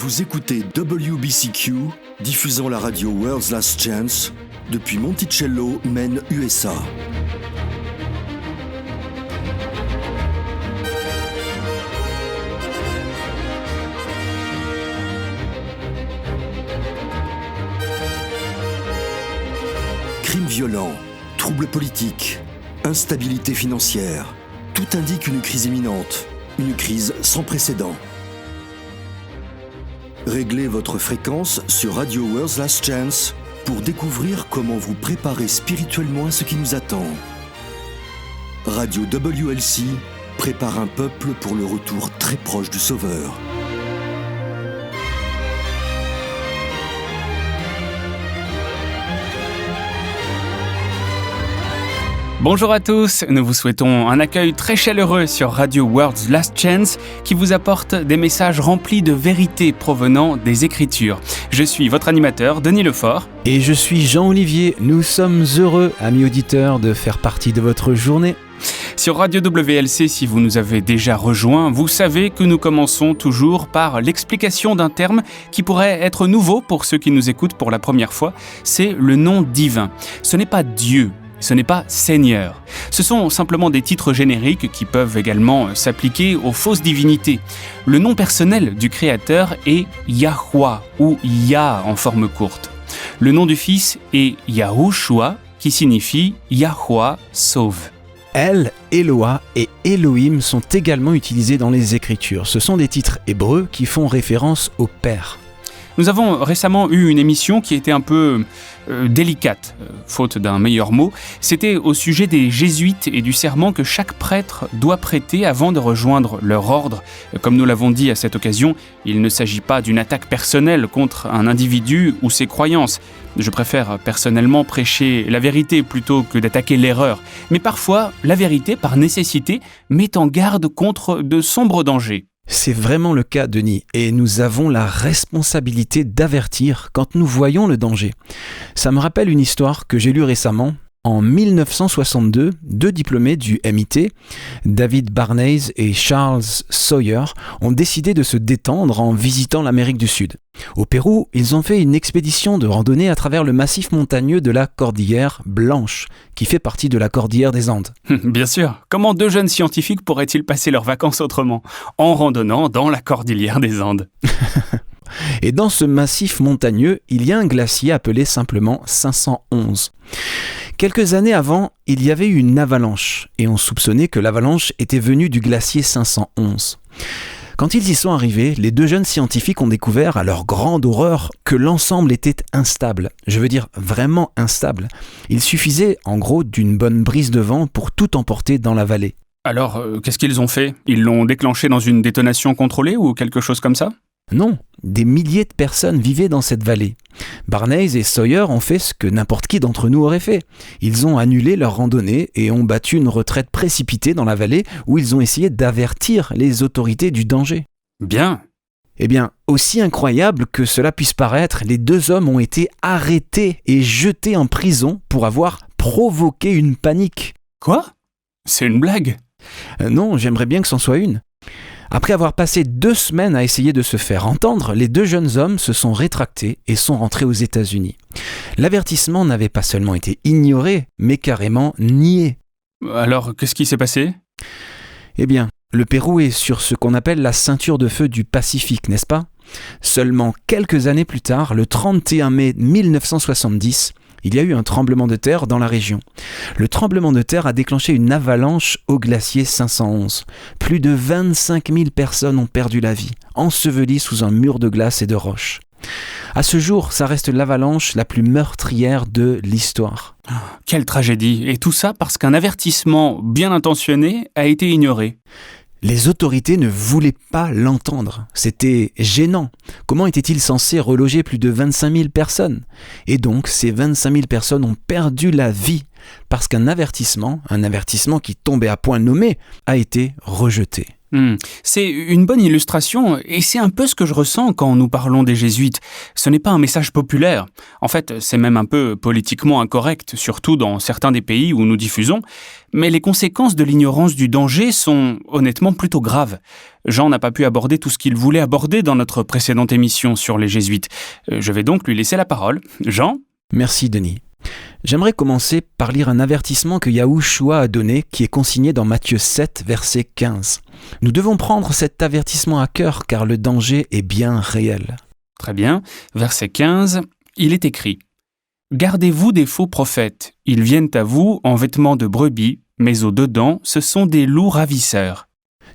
Vous écoutez WBCQ, diffusant la radio World's Last Chance depuis Monticello, Maine, USA. Crimes violents, troubles politiques, instabilité financière, tout indique une crise imminente, une crise sans précédent. Réglez votre fréquence sur Radio World's Last Chance pour découvrir comment vous préparer spirituellement à ce qui nous attend. Radio WLC prépare un peuple pour le retour très proche du Sauveur. Bonjour à tous, nous vous souhaitons un accueil très chaleureux sur Radio World's Last Chance qui vous apporte des messages remplis de vérité provenant des Écritures. Je suis votre animateur, Denis Lefort. Et je suis Jean-Olivier. Nous sommes heureux, amis auditeurs, de faire partie de votre journée. Sur Radio WLC, si vous nous avez déjà rejoints, vous savez que nous commençons toujours par l'explication d'un terme qui pourrait être nouveau pour ceux qui nous écoutent pour la première fois. C'est le nom divin. Ce n'est pas Dieu. Ce n'est pas Seigneur. Ce sont simplement des titres génériques qui peuvent également s'appliquer aux fausses divinités. Le nom personnel du Créateur est Yahweh ou Yah en forme courte. Le nom du Fils est Yahushua qui signifie Yahweh sauve. El, Eloah et Elohim sont également utilisés dans les Écritures. Ce sont des titres hébreux qui font référence au Père. Nous avons récemment eu une émission qui était un peu délicate, faute d'un meilleur mot. C'était au sujet des jésuites et du serment que chaque prêtre doit prêter avant de rejoindre leur ordre. Comme nous l'avons dit à cette occasion, il ne s'agit pas d'une attaque personnelle contre un individu ou ses croyances. Je préfère personnellement prêcher la vérité plutôt que d'attaquer l'erreur. Mais parfois, la vérité, par nécessité, met en garde contre de sombres dangers. C'est vraiment le cas, Denis, et nous avons la responsabilité d'avertir quand nous voyons le danger. Ça me rappelle une histoire que j'ai lue récemment. En 1962, deux diplômés du MIT, David Barneys et Charles Sawyer, ont décidé de se détendre en visitant l'Amérique du Sud. Au Pérou, ils ont fait une expédition de randonnée à travers le massif montagneux de la Cordillère Blanche, qui fait partie de la Cordillère des Andes. Bien sûr, comment deux jeunes scientifiques pourraient-ils passer leurs vacances autrement ? En randonnant dans la Cordillère des Andes. Et dans ce massif montagneux, il y a un glacier appelé simplement 511. Quelques années avant, il y avait eu une avalanche, et on soupçonnait que l'avalanche était venue du glacier 511. Quand ils y sont arrivés, les deux jeunes scientifiques ont découvert, à leur grande horreur, que l'ensemble était instable. Je veux dire vraiment instable. Il suffisait, en gros, d'une bonne brise de vent pour tout emporter dans la vallée. Alors, qu'est-ce qu'ils ont fait ? Ils l'ont déclenché dans une détonation contrôlée ou quelque chose comme ça ? Non, des milliers de personnes vivaient dans cette vallée. Barneys et Sawyer ont fait ce que n'importe qui d'entre nous aurait fait. Ils ont annulé leur randonnée et ont battu une retraite précipitée dans la vallée où ils ont essayé d'avertir les autorités du danger. Bien. Eh bien, aussi incroyable que cela puisse paraître, les deux hommes ont été arrêtés et jetés en prison pour avoir provoqué une panique. Quoi ? C'est une blague ? Non, j'aimerais bien que c'en soit une. Après avoir passé 2 semaines à essayer de se faire entendre, les deux jeunes hommes se sont rétractés et sont rentrés aux États-Unis. L'avertissement n'avait pas seulement été ignoré, mais carrément nié. Alors, qu'est-ce qui s'est passé ? Eh bien, le Pérou est sur ce qu'on appelle la ceinture de feu du Pacifique, n'est-ce pas ? Seulement quelques années plus tard, le 31 mai 1970, il y a eu un tremblement de terre dans la région. Le tremblement de terre a déclenché une avalanche au glacier 511. Plus de 25 000 personnes ont perdu la vie, ensevelies sous un mur de glace et de roches. À ce jour, ça reste l'avalanche la plus meurtrière de l'histoire. Quelle tragédie ! Et tout ça parce qu'un avertissement bien intentionné a été ignoré. Les autorités ne voulaient pas l'entendre. C'était gênant. Comment étaient-ils censés reloger plus de 25 000 personnes ? Et donc, ces 25 000 personnes ont perdu la vie parce qu'un avertissement qui tombait à point nommé, a été rejeté. C'est une bonne illustration et c'est un peu ce que je ressens quand nous parlons des jésuites. Ce n'est pas un message populaire. En fait, c'est même un peu politiquement incorrect, surtout dans certains des pays où nous diffusons. Mais les conséquences de l'ignorance du danger sont honnêtement plutôt graves. Jean n'a pas pu aborder tout ce qu'il voulait aborder dans notre précédente émission sur les jésuites. Je vais donc lui laisser la parole. Jean ? Merci Denis. J'aimerais commencer par lire un avertissement que Yahushua a donné qui est consigné dans Matthieu 7, verset 15. Nous devons prendre cet avertissement à cœur car le danger est bien réel. Très bien. Verset 15, il est écrit « Gardez-vous des faux prophètes. Ils viennent à vous en vêtements de brebis, mais au-dedans, ce sont des loups ravisseurs. »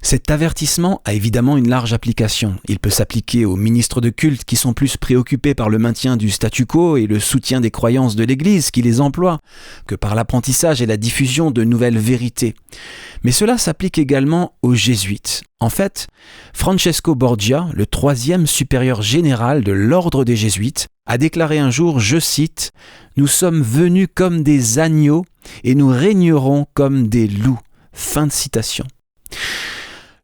Cet avertissement a évidemment une large application. Il peut s'appliquer aux ministres de culte qui sont plus préoccupés par le maintien du statu quo et le soutien des croyances de l'Église qui les emploie, que par l'apprentissage et la diffusion de nouvelles vérités. Mais cela s'applique également aux jésuites. En fait, Francesco Borgia, le 3e supérieur général de l'ordre des jésuites, a déclaré un jour, je cite, « Nous sommes venus comme des agneaux et nous régnerons comme des loups. » Fin de citation.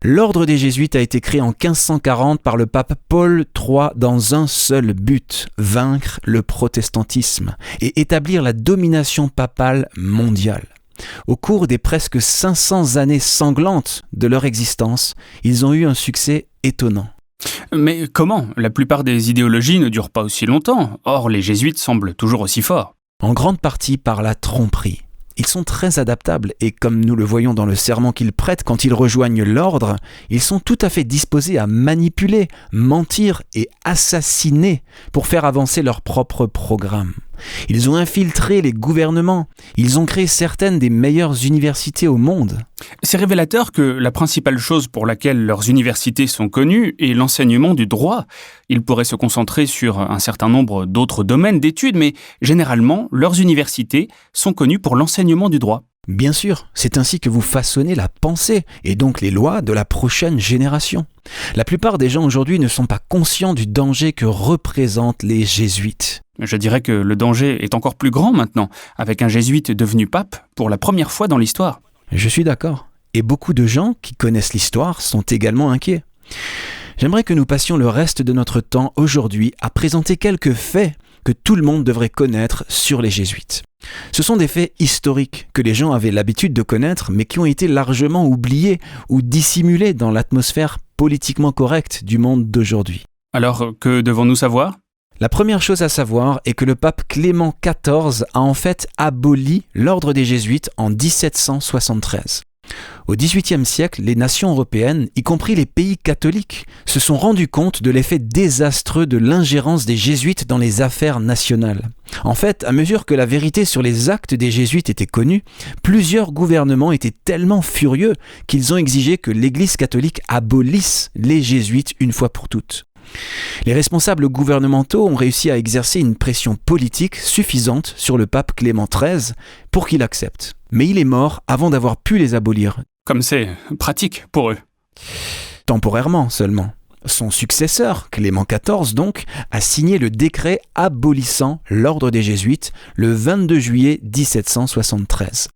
L'ordre des Jésuites a été créé en 1540 par le pape Paul III dans un seul but, vaincre le protestantisme et établir la domination papale mondiale. Au cours des presque 500 années sanglantes de leur existence, ils ont eu un succès étonnant. Mais comment ? La plupart des idéologies ne durent pas aussi longtemps. Or, les jésuites semblent toujours aussi forts. En grande partie par la tromperie. Ils sont très adaptables et comme nous le voyons dans le serment qu'ils prêtent quand ils rejoignent l'ordre, ils sont tout à fait disposés à manipuler, mentir et assassiner pour faire avancer leur propre programme. Ils ont infiltré les gouvernements, ils ont créé certaines des meilleures universités au monde. C'est révélateur que la principale chose pour laquelle leurs universités sont connues est l'enseignement du droit. Ils pourraient se concentrer sur un certain nombre d'autres domaines d'études, mais généralement, leurs universités sont connues pour l'enseignement du droit. Bien sûr, c'est ainsi que vous façonnez la pensée et donc les lois de la prochaine génération. La plupart des gens aujourd'hui ne sont pas conscients du danger que représentent les jésuites. Je dirais que le danger est encore plus grand maintenant, avec un jésuite devenu pape pour la première fois dans l'histoire. Je suis d'accord. Et beaucoup de gens qui connaissent l'histoire sont également inquiets. J'aimerais que nous passions le reste de notre temps aujourd'hui à présenter quelques faits que tout le monde devrait connaître sur les jésuites. Ce sont des faits historiques que les gens avaient l'habitude de connaître, mais qui ont été largement oubliés ou dissimulés dans l'atmosphère politiquement correcte du monde d'aujourd'hui. Alors, que devons-nous savoir ? La première chose à savoir est que le pape Clément XIV a en fait aboli l'ordre des jésuites en 1773. Au XVIIIe siècle, les nations européennes, y compris les pays catholiques, se sont rendus compte de l'effet désastreux de l'ingérence des jésuites dans les affaires nationales. En fait, à mesure que la vérité sur les actes des jésuites était connue, plusieurs gouvernements étaient tellement furieux qu'ils ont exigé que l'Église catholique abolisse les jésuites une fois pour toutes. Les responsables gouvernementaux ont réussi à exercer une pression politique suffisante sur le pape Clément XIII pour qu'il accepte. Mais il est mort avant d'avoir pu les abolir. Comme c'est pratique pour eux. Temporairement seulement. Son successeur, Clément XIV donc, a signé le décret abolissant l'ordre des Jésuites le 22 juillet 1773.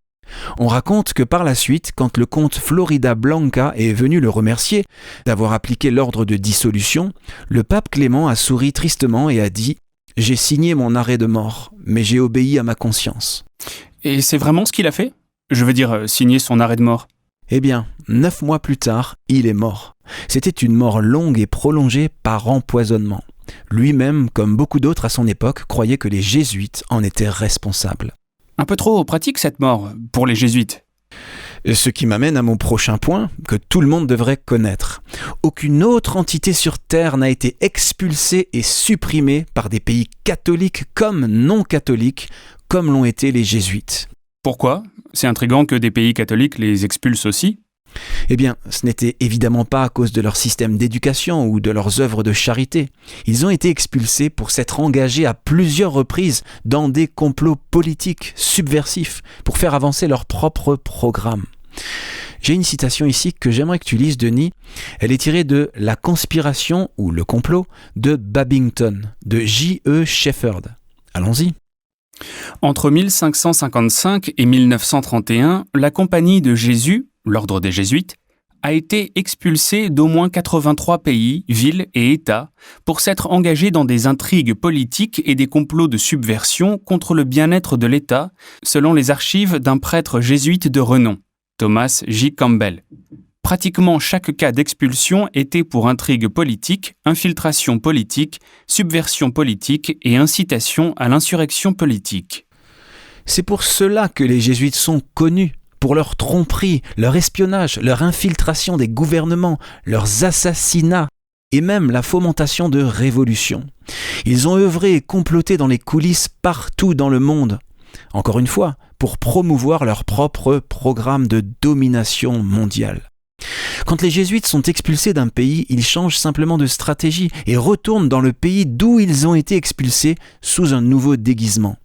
On raconte que par la suite, quand le comte Florida Blanca est venu le remercier d'avoir appliqué l'ordre de dissolution, le pape Clément a souri tristement et a dit « J'ai signé mon arrêt de mort, mais j'ai obéi à ma conscience. » Et c'est vraiment ce qu'il a fait ? Je veux dire, signer son arrêt de mort. Eh bien, 9 mois plus tard, il est mort. C'était une mort longue et prolongée par empoisonnement. Lui-même, comme beaucoup d'autres à son époque, croyait que les jésuites en étaient responsables. Un peu trop pratique cette mort, pour les jésuites. Ce qui m'amène à mon prochain point, que tout le monde devrait connaître. Aucune autre entité sur Terre n'a été expulsée et supprimée par des pays catholiques comme non catholiques, comme l'ont été les jésuites. Pourquoi ? C'est intriguant que des pays catholiques les expulsent aussi. Eh bien, ce n'était évidemment pas à cause de leur système d'éducation ou de leurs œuvres de charité. Ils ont été expulsés pour s'être engagés à plusieurs reprises dans des complots politiques subversifs pour faire avancer leur propre programme. J'ai une citation ici que j'aimerais que tu lises, Denis. Elle est tirée de La conspiration ou le complot de Babington, de J.E. Shepherd. Allons-y. Entre 1555 et 1931, la Compagnie de Jésus, l'ordre des Jésuites, a été expulsé d'au moins 83 pays, villes et États pour s'être engagé dans des intrigues politiques et des complots de subversion contre le bien-être de l'État, selon les archives d'un prêtre jésuite de renom, Thomas J. Campbell. Pratiquement chaque cas d'expulsion était pour intrigue politique, infiltration politique, subversion politique et incitation à l'insurrection politique. C'est pour cela que les jésuites sont connus, pour leur tromperie, leur espionnage, leur infiltration des gouvernements, leurs assassinats et même la fomentation de révolutions. Ils ont œuvré et comploté dans les coulisses partout dans le monde, encore une fois, pour promouvoir leur propre programme de domination mondiale. Quand les jésuites sont expulsés d'un pays, ils changent simplement de stratégie et retournent dans le pays d'où ils ont été expulsés sous un nouveau déguisement.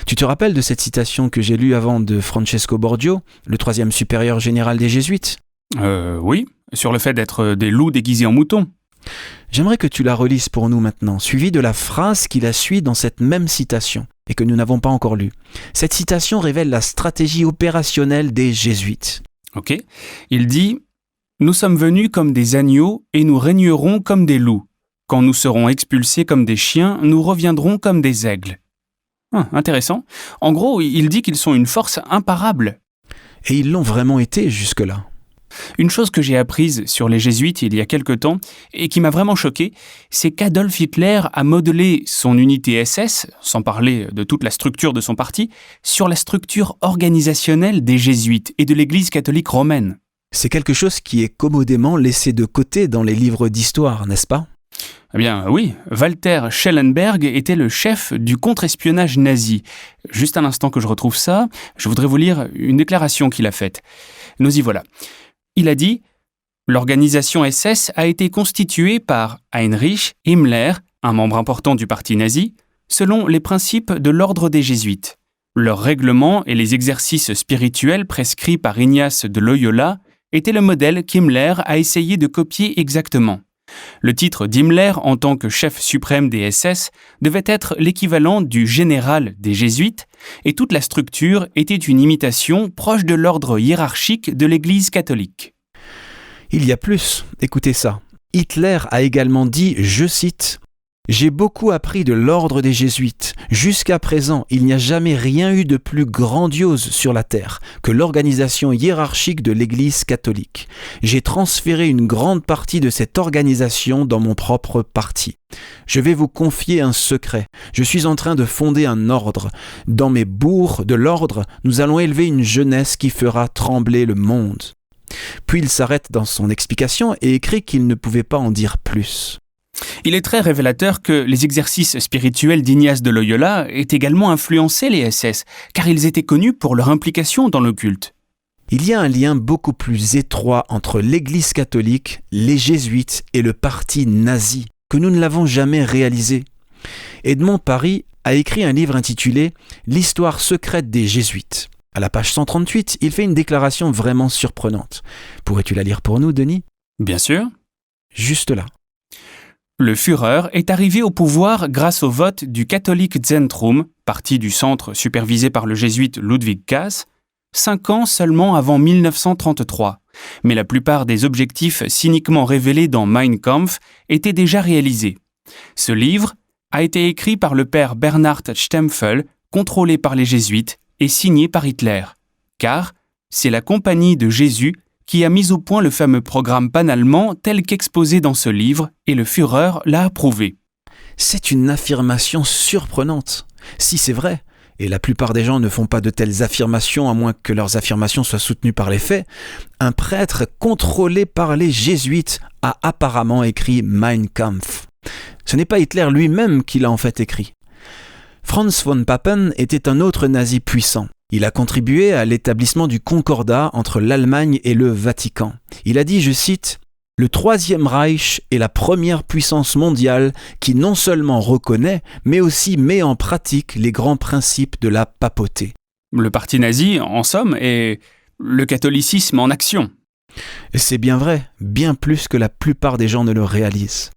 Tu te rappelles de cette citation que j'ai lue avant de Francesco Borgio, le 3e supérieur général des jésuites ? Oui, sur le fait d'être des loups déguisés en moutons. J'aimerais que tu la relises pour nous maintenant, suivie de la phrase qui la suit dans cette même citation, et que nous n'avons pas encore lue. Cette citation révèle la stratégie opérationnelle des jésuites. Ok. Il dit « Nous sommes venus comme des agneaux et nous régnerons comme des loups. Quand nous serons expulsés comme des chiens, nous reviendrons comme des aigles. » Intéressant. En gros, il dit qu'ils sont une force imparable. Et ils l'ont vraiment été jusque-là. Une chose que j'ai apprise sur les jésuites il y a quelque temps et qui m'a vraiment choqué, c'est qu'Adolf Hitler a modelé son unité SS, sans parler de toute la structure de son parti, sur la structure organisationnelle des jésuites et de l'Église catholique romaine. C'est quelque chose qui est commodément laissé de côté dans les livres d'histoire, n'est-ce pas ? Eh bien oui, Walter Schellenberg était le chef du contre-espionnage nazi. Juste un instant que je retrouve ça, je voudrais vous lire une déclaration qu'il a faite. Nous y voilà. Il a dit « L'organisation SS a été constituée par Heinrich Himmler, un membre important du parti nazi, selon les principes de l'ordre des jésuites. Leurs règlements et les exercices spirituels prescrits par Ignace de Loyola étaient le modèle qu'Himmler a essayé de copier exactement. Le titre d'Himmler en tant que chef suprême des SS devait être l'équivalent du général des jésuites et toute la structure était une imitation proche de l'ordre hiérarchique de l'Église catholique. Il y a plus, écoutez ça. Hitler a également dit, je cite, « J'ai beaucoup appris de l'ordre des jésuites. Jusqu'à présent, il n'y a jamais rien eu de plus grandiose sur la terre que l'organisation hiérarchique de l'Église catholique. J'ai transféré une grande partie de cette organisation dans mon propre parti. Je vais vous confier un secret. Je suis en train de fonder un ordre. Dans mes bourgs de l'ordre, nous allons élever une jeunesse qui fera trembler le monde. » Puis il s'arrête dans son explication et écrit qu'il ne pouvait pas en dire plus. Il est très révélateur que les exercices spirituels d'Ignace de Loyola aient également influencé les SS, car ils étaient connus pour leur implication dans le culte. Il y a un lien beaucoup plus étroit entre l'Église catholique, les jésuites et le parti nazi, que nous ne l'avons jamais réalisé. Edmond Paris a écrit un livre intitulé « L'histoire secrète des jésuites ». À la page 138, il fait une déclaration vraiment surprenante. Pourrais-tu la lire pour nous, Denis ? Bien sûr. Juste là. Le Führer est arrivé au pouvoir grâce au vote du Catholic Zentrum, parti du centre supervisé par le jésuite Ludwig Kaas, 5 ans seulement avant 1933. Mais la plupart des objectifs cyniquement révélés dans Mein Kampf étaient déjà réalisés. Ce livre a été écrit par le père Bernhard Stempfel, contrôlé par les jésuites, et signé par Hitler. Car c'est la Compagnie de Jésus qui a mis au point le fameux programme panallemand tel qu'exposé dans ce livre, et le Führer l'a approuvé. C'est une affirmation surprenante. Si c'est vrai, et la plupart des gens ne font pas de telles affirmations à moins que leurs affirmations soient soutenues par les faits, un prêtre contrôlé par les jésuites a apparemment écrit Mein Kampf. Ce n'est pas Hitler lui-même qui l'a en fait écrit. Franz von Papen était un autre nazi puissant. Il a contribué à l'établissement du concordat entre l'Allemagne et le Vatican. Il a dit, je cite, « Le Troisième Reich est la première puissance mondiale qui non seulement reconnaît, mais aussi met en pratique les grands principes de la papauté. » Le parti nazi, en somme, est le catholicisme en action. C'est bien vrai, bien plus que la plupart des gens ne le réalisent.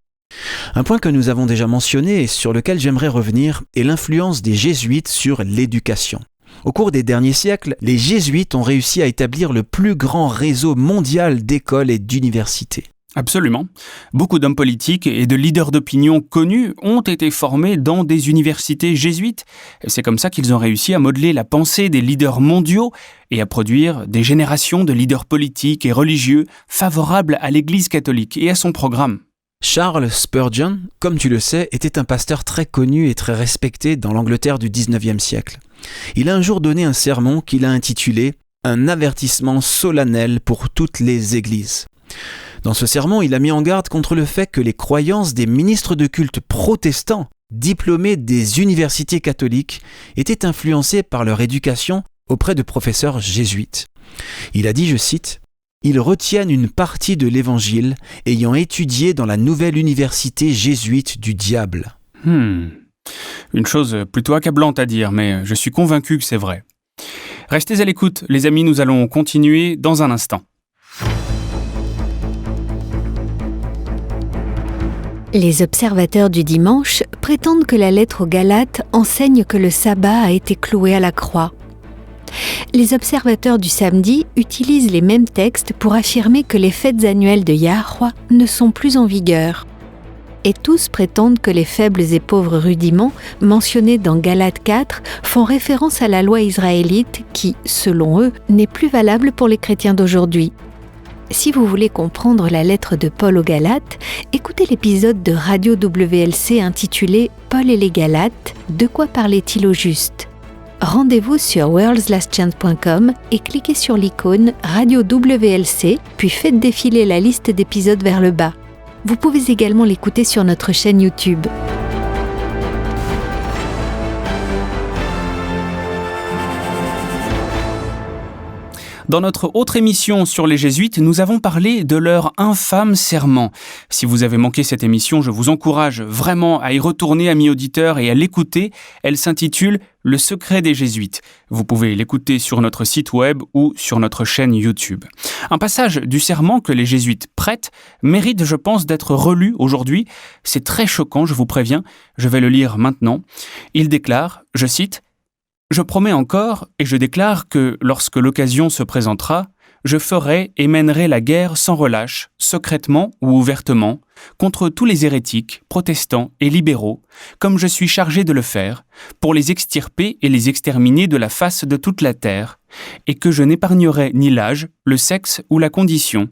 Un point que nous avons déjà mentionné et sur lequel j'aimerais revenir est l'influence des jésuites sur l'éducation. Au cours des derniers siècles, les jésuites ont réussi à établir le plus grand réseau mondial d'écoles et d'universités. Absolument. Beaucoup d'hommes politiques et de leaders d'opinion connus ont été formés dans des universités jésuites. C'est comme ça qu'ils ont réussi à modeler la pensée des leaders mondiaux et à produire des générations de leaders politiques et religieux favorables à l'Église catholique et à son programme. Charles Spurgeon, comme tu le sais, était un pasteur très connu et très respecté dans l'Angleterre du 19e siècle. Il a un jour donné un sermon qu'il a intitulé « Un avertissement solennel pour toutes les églises ». Dans ce sermon, il a mis en garde contre le fait que les croyances des ministres de culte protestants, diplômés des universités catholiques, étaient influencées par leur éducation auprès de professeurs jésuites. Il a dit, je cite, « Ils retiennent une partie de l'évangile ayant étudié dans la nouvelle université jésuite du diable. » Une chose plutôt accablante à dire, mais je suis convaincu que c'est vrai. Restez à l'écoute, les amis, nous allons continuer dans un instant. Les observateurs du dimanche prétendent que la lettre aux Galates enseigne que le sabbat a été cloué à la croix. Les observateurs du samedi utilisent les mêmes textes pour affirmer que les fêtes annuelles de Yahweh ne sont plus en vigueur. Et tous prétendent que les faibles et pauvres rudiments mentionnés dans Galates 4 font référence à la loi israélite qui, selon eux, n'est plus valable pour les chrétiens d'aujourd'hui. Si vous voulez comprendre la lettre de Paul aux Galates, écoutez l'épisode de Radio WLC intitulé « Paul et les Galates, de quoi parlait-il au juste ?» Rendez-vous sur worldslastchance.com et cliquez sur l'icône Radio WLC, puis faites défiler la liste d'épisodes vers le bas. Vous pouvez également l'écouter sur notre chaîne YouTube. Dans notre autre émission sur les jésuites, nous avons parlé de leur infâme serment. Si vous avez manqué cette émission, je vous encourage vraiment à y retourner, amis auditeurs, et à l'écouter. Elle s'intitule « Le secret des jésuites ». Vous pouvez l'écouter sur notre site web ou sur notre chaîne YouTube. Un passage du serment que les jésuites prêtent mérite, je pense, d'être relu aujourd'hui. C'est très choquant, je vous préviens. Je vais le lire maintenant. Il déclare, je cite, « Je promets encore et je déclare que, lorsque l'occasion se présentera, je ferai et mènerai la guerre sans relâche, secrètement ou ouvertement, contre tous les hérétiques, protestants et libéraux, comme je suis chargé de le faire, pour les extirper et les exterminer de la face de toute la terre, et que je n'épargnerai ni l'âge, le sexe ou la condition,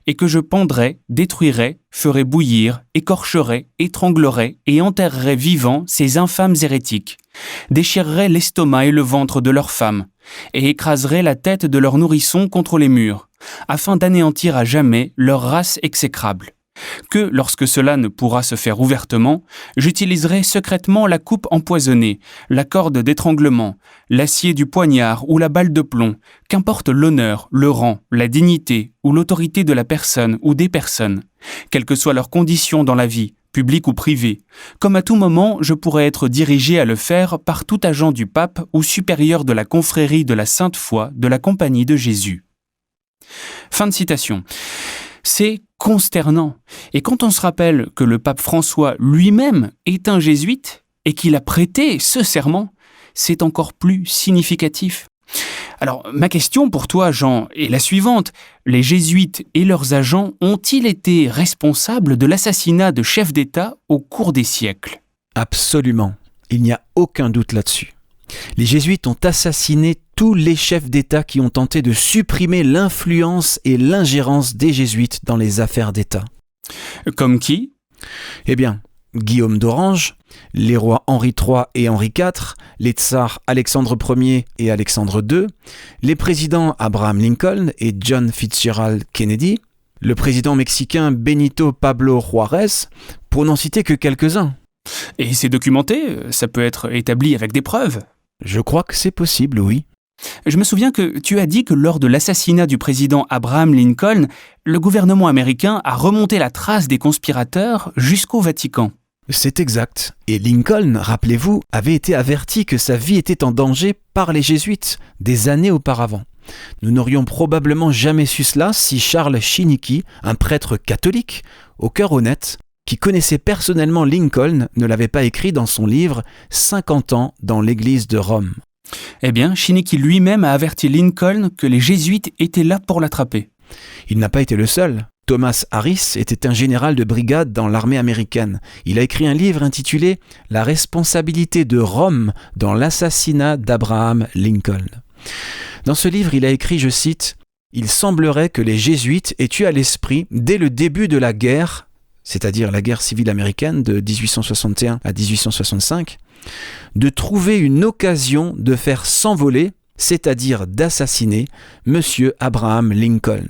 et que je pendrai, détruirai, ferai bouillir, écorcherai, étranglerai et enterrerai vivants ces infâmes hérétiques, déchirerai l'estomac et le ventre de leurs femmes, et écraserai la tête de leurs nourrissons contre les murs, afin d'anéantir à jamais leur race exécrable. Que, lorsque cela ne pourra se faire ouvertement, j'utiliserai secrètement la coupe empoisonnée, la corde d'étranglement, l'acier du poignard ou la balle de plomb, qu'importe l'honneur, le rang, la dignité ou l'autorité de la personne ou des personnes, quelles que soient leurs conditions dans la vie, publique ou privée, comme à tout moment je pourrais être dirigé à le faire par tout agent du pape ou supérieur de la confrérie de la Sainte Foi de la Compagnie de Jésus. » Fin de citation. C'est consternant. Et quand on se rappelle que le pape François lui-même est un jésuite et qu'il a prêté ce serment, c'est encore plus significatif. Alors, ma question pour toi, Jean, est la suivante. Les jésuites et leurs agents ont-ils été responsables de l'assassinat de chefs d'État au cours des siècles ? Absolument. Il n'y a aucun doute là-dessus. Les jésuites ont assassiné tous les chefs d'État qui ont tenté de supprimer l'influence et l'ingérence des jésuites dans les affaires d'État. Comme qui ? Eh bien, Guillaume d'Orange, les rois Henri III et Henri IV, les tsars Alexandre Ier et Alexandre II, les présidents Abraham Lincoln et John Fitzgerald Kennedy, le président mexicain Benito Pablo Juárez, pour n'en citer que quelques-uns. Et c'est documenté ? Ça peut être établi avec des preuves ? Je crois que c'est possible, oui. Je me souviens que tu as dit que lors de l'assassinat du président Abraham Lincoln, le gouvernement américain a remonté la trace des conspirateurs jusqu'au Vatican. C'est exact. Et Lincoln, rappelez-vous, avait été averti que sa vie était en danger par les jésuites des années auparavant. Nous n'aurions probablement jamais su cela si Charles Schinicki, un prêtre catholique, au cœur honnête, qui connaissait personnellement Lincoln, ne l'avait pas écrit dans son livre « 50 ans dans l'église de Rome ». Eh bien, Chiniki lui-même a averti Lincoln que les jésuites étaient là pour l'attraper. Il n'a pas été le seul. Thomas Harris était un général de brigade dans l'armée américaine. Il a écrit un livre intitulé « La responsabilité de Rome dans l'assassinat d'Abraham Lincoln ». Dans ce livre, il a écrit, je cite, « Il semblerait que les jésuites aient eu à l'esprit, dès le début de la guerre, c'est-à-dire la guerre civile américaine de 1861 à 1865, de trouver une occasion de faire s'envoler, c'est-à-dire d'assassiner, M. Abraham Lincoln. »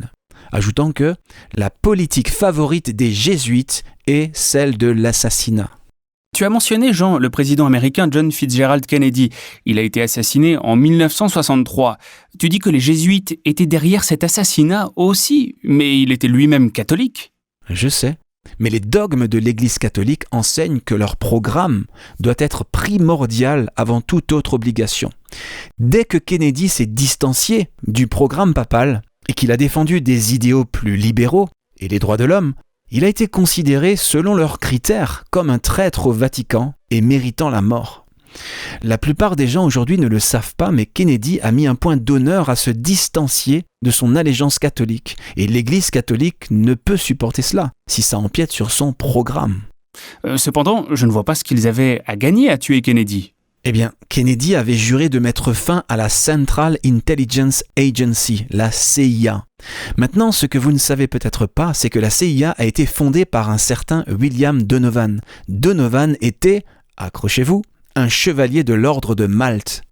Ajoutant que la politique favorite des jésuites est celle de l'assassinat. Tu as mentionné, Jean, le président américain John Fitzgerald Kennedy. Il a été assassiné en 1963. Tu dis que les jésuites étaient derrière cet assassinat aussi, mais il était lui-même catholique. Je sais, mais les dogmes de l'Église catholique enseignent que leur programme doit être primordial avant toute autre obligation. Dès que Kennedy s'est distancié du programme papal, et qu'il a défendu des idéaux plus libéraux et les droits de l'homme, il a été considéré, selon leurs critères, comme un traître au Vatican et méritant la mort. La plupart des gens aujourd'hui ne le savent pas, mais Kennedy a mis un point d'honneur à se distancier de son allégeance catholique, et l'Église catholique ne peut supporter cela, si ça empiète sur son programme. Cependant, je ne vois pas ce qu'ils avaient à gagner à tuer Kennedy. Eh bien, Kennedy avait juré de mettre fin à la Central Intelligence Agency, la CIA. Maintenant, ce que vous ne savez peut-être pas, c'est que la CIA a été fondée par un certain William Donovan. Donovan était, accrochez-vous, un chevalier de l'ordre de Malte.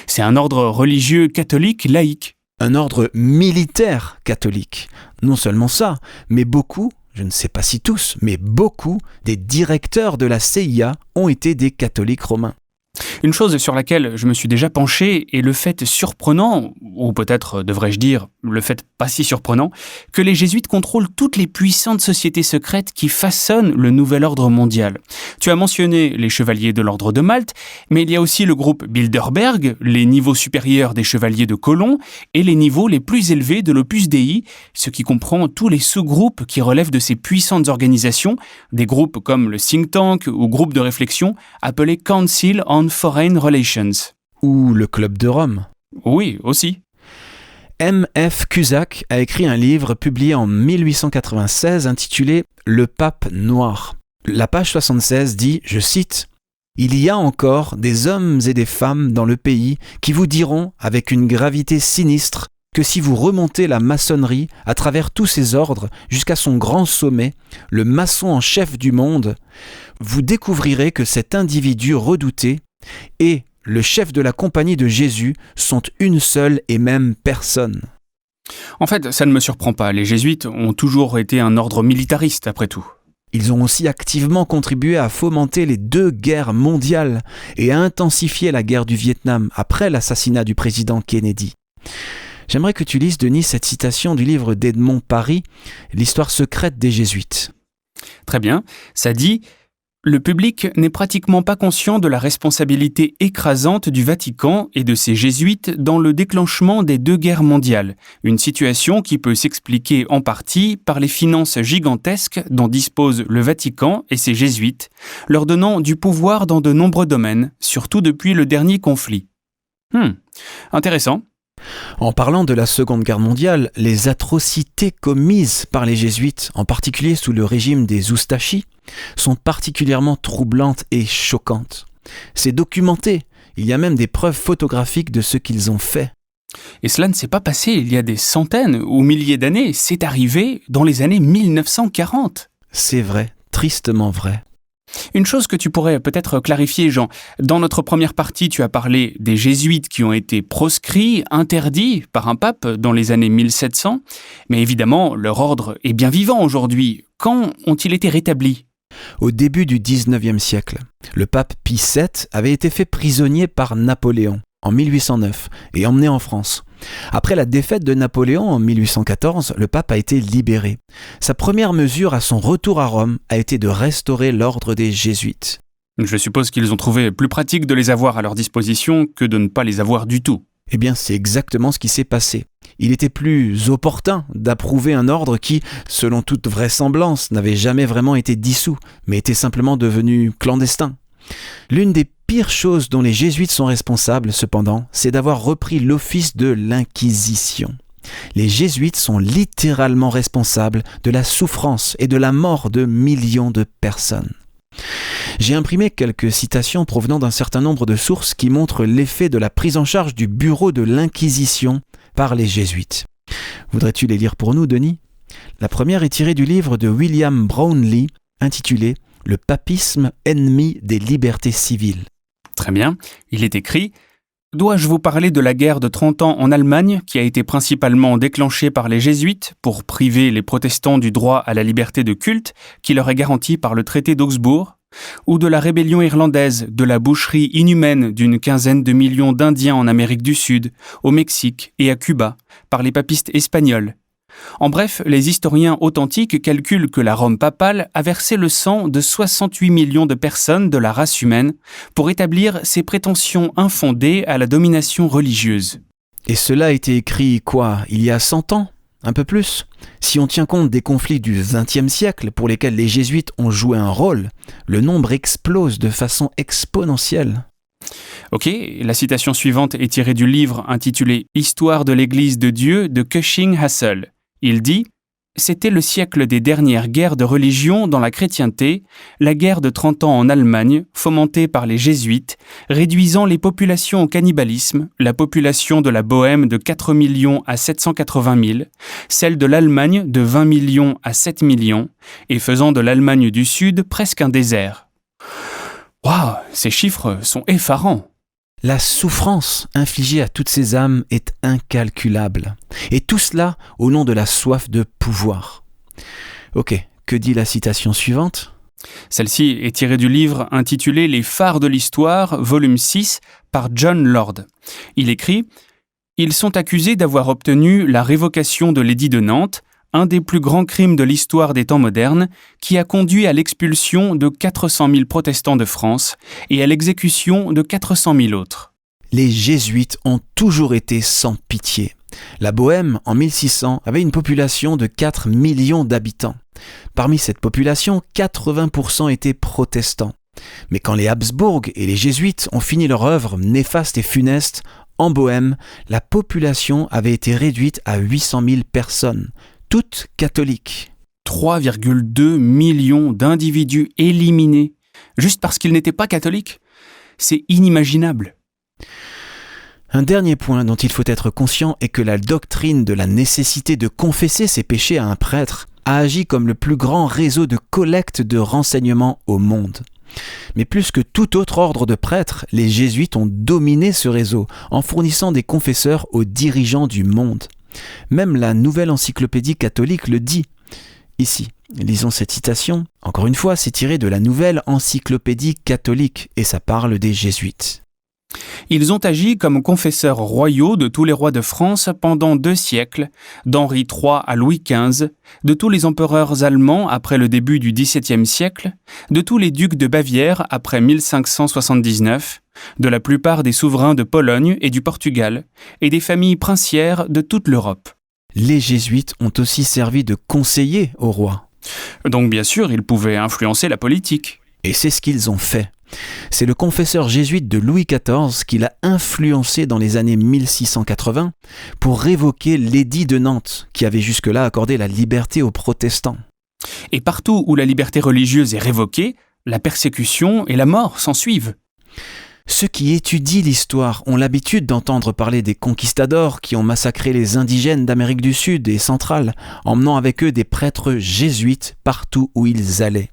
C'est un ordre religieux catholique laïque. Un ordre militaire catholique. Non seulement ça, mais beaucoup, je ne sais pas si tous, mais beaucoup des directeurs de la CIA ont été des catholiques romains. Une chose sur laquelle je me suis déjà penché est le fait surprenant, ou peut-être devrais-je dire le fait pas si surprenant, que les jésuites contrôlent toutes les puissantes sociétés secrètes qui façonnent le nouvel ordre mondial. Tu as mentionné les chevaliers de l'ordre de Malte, mais il y a aussi le groupe Bilderberg, les niveaux supérieurs des chevaliers de Colomb et les niveaux les plus élevés de l'Opus Dei, ce qui comprend tous les sous-groupes qui relèvent de ces puissantes organisations, des groupes comme le think tank ou groupe de réflexion appelé Council on Foreign Relations. Ou le Club de Rome. Oui, aussi. M.F. Cusack a écrit un livre publié en 1896 intitulé « Le Pape Noir ». La page 76 dit, je cite, « Il y a encore des hommes et des femmes dans le pays qui vous diront avec une gravité sinistre que si vous remontez la maçonnerie à travers tous ses ordres jusqu'à son grand sommet, le maçon en chef du monde, vous découvrirez que cet individu redouté et le chef de la compagnie de Jésus sont une seule et même personne. » En fait, ça ne me surprend pas. Les jésuites ont toujours été un ordre militariste, après tout. Ils ont aussi activement contribué à fomenter les 2 guerres mondiales et à intensifier la guerre du Vietnam après l'assassinat du président Kennedy. J'aimerais que tu lises, Denis, cette citation du livre d'Edmond Paris, « L'histoire secrète des Jésuites ». Très bien, ça dit « Le public n'est pratiquement pas conscient de la responsabilité écrasante du Vatican et de ses jésuites dans le déclenchement des 2 guerres mondiales, une situation qui peut s'expliquer en partie par les finances gigantesques dont disposent le Vatican et ses jésuites, leur donnant du pouvoir dans de nombreux domaines, surtout depuis le dernier conflit. » Intéressant. En parlant de la Seconde Guerre mondiale, les atrocités commises par les jésuites, en particulier sous le régime des Oustachis, sont particulièrement troublantes et choquantes. C'est documenté, il y a même des preuves photographiques de ce qu'ils ont fait. Et cela ne s'est pas passé il y a des centaines ou milliers d'années, c'est arrivé dans les années 1940. C'est vrai, tristement vrai. Une chose que tu pourrais peut-être clarifier, Jean. Dans notre première partie, tu as parlé des jésuites qui ont été proscrits, interdits par un pape dans les années 1700. Mais évidemment, leur ordre est bien vivant aujourd'hui. Quand ont-ils été rétablis ? Au début du XIXe siècle, le pape Pie VII avait été fait prisonnier par Napoléon en 1809 et emmené en France. Après la défaite de Napoléon en 1814, le pape a été libéré. Sa première mesure à son retour à Rome a été de restaurer l'ordre des jésuites. Je suppose qu'ils ont trouvé plus pratique de les avoir à leur disposition que de ne pas les avoir du tout. Eh bien, c'est exactement ce qui s'est passé. Il était plus opportun d'approuver un ordre qui, selon toute vraisemblance, n'avait jamais vraiment été dissous, mais était simplement devenu clandestin. L'une des pire chose dont les jésuites sont responsables, cependant, c'est d'avoir repris l'office de l'Inquisition. Les jésuites sont littéralement responsables de la souffrance et de la mort de millions de personnes. J'ai imprimé quelques citations provenant d'un certain nombre de sources qui montrent l'effet de la prise en charge du bureau de l'Inquisition par les jésuites. Voudrais-tu les lire pour nous, Denis ? La première est tirée du livre de William Brownlee, intitulé « Le papisme ennemi des libertés civiles ». Très bien, il est écrit « Dois-je vous parler de la guerre de 30 ans en Allemagne qui a été principalement déclenchée par les jésuites pour priver les protestants du droit à la liberté de culte qui leur est garanti par le traité d'Augsbourg ? Ou de la rébellion irlandaise, de la boucherie inhumaine d'une quinzaine de millions d'Indiens en Amérique du Sud, au Mexique et à Cuba, par les papistes espagnols ? En bref, les historiens authentiques calculent que la Rome papale a versé le sang de 68 millions de personnes de la race humaine pour établir ses prétentions infondées à la domination religieuse. Et cela a été écrit, il y a 100 ans ? Un peu plus. Si on tient compte des conflits du XXe siècle pour lesquels les jésuites ont joué un rôle, le nombre explose de façon exponentielle. Ok, la citation suivante est tirée du livre intitulé « Histoire de l'Église de Dieu » de Cushing Hassel. Il dit « C'était le siècle des dernières guerres de religion dans la chrétienté, la guerre de 30 ans en Allemagne, fomentée par les jésuites, réduisant les populations au cannibalisme, la population de la Bohême de 4 millions à 780 000, celle de l'Allemagne de 20 millions à 7 millions, et faisant de l'Allemagne du Sud presque un désert. » Waouh, ces chiffres sont effarants. La souffrance infligée à toutes ces âmes est incalculable. Et tout cela au nom de la soif de pouvoir. Ok, que dit la citation suivante ? Celle-ci est tirée du livre intitulé « Les phares de l'histoire », volume 6, par John Lord. Il écrit « Ils sont accusés d'avoir obtenu la révocation de l'édit de Nantes, un des plus grands crimes de l'histoire des temps modernes, qui a conduit à l'expulsion de 400 000 protestants de France et à l'exécution de 400 000 autres. » Les jésuites ont toujours été sans pitié. La Bohême, en 1600, avait une population de 4 millions d'habitants. Parmi cette population, 80% étaient protestants. Mais quand les Habsbourg et les jésuites ont fini leur œuvre néfaste et funeste, en Bohême, la population avait été réduite à 800 000 personnes, toutes catholiques. 3,2 millions d'individus éliminés, juste parce qu'ils n'étaient pas catholiques. C'est inimaginable. Un dernier point dont il faut être conscient est que la doctrine de la nécessité de confesser ses péchés à un prêtre a agi comme le plus grand réseau de collecte de renseignements au monde. Mais plus que tout autre ordre de prêtres, les jésuites ont dominé ce réseau en fournissant des confesseurs aux dirigeants du monde. Même la Nouvelle Encyclopédie catholique le dit. Ici, lisons cette citation. Encore une fois, c'est tiré de la Nouvelle Encyclopédie catholique et ça parle des jésuites. Ils ont agi comme confesseurs royaux de tous les rois de France pendant 2 siècles, d'Henri III à Louis XV, de tous les empereurs allemands après le début du XVIIe siècle, de tous les ducs de Bavière après 1579, de la plupart des souverains de Pologne et du Portugal, et des familles princières de toute l'Europe. Les jésuites ont aussi servi de conseillers au roi. Donc bien sûr, ils pouvaient influencer la politique. Et c'est ce qu'ils ont fait. C'est le confesseur jésuite de Louis XIV qui l'a influencé dans les années 1680 pour révoquer l'édit de Nantes, qui avait jusque-là accordé la liberté aux protestants. Et partout où la liberté religieuse est révoquée, la persécution et la mort s'ensuivent. Ceux qui étudient l'histoire ont l'habitude d'entendre parler des conquistadors qui ont massacré les indigènes d'Amérique du Sud et centrale, emmenant avec eux des prêtres jésuites partout où ils allaient.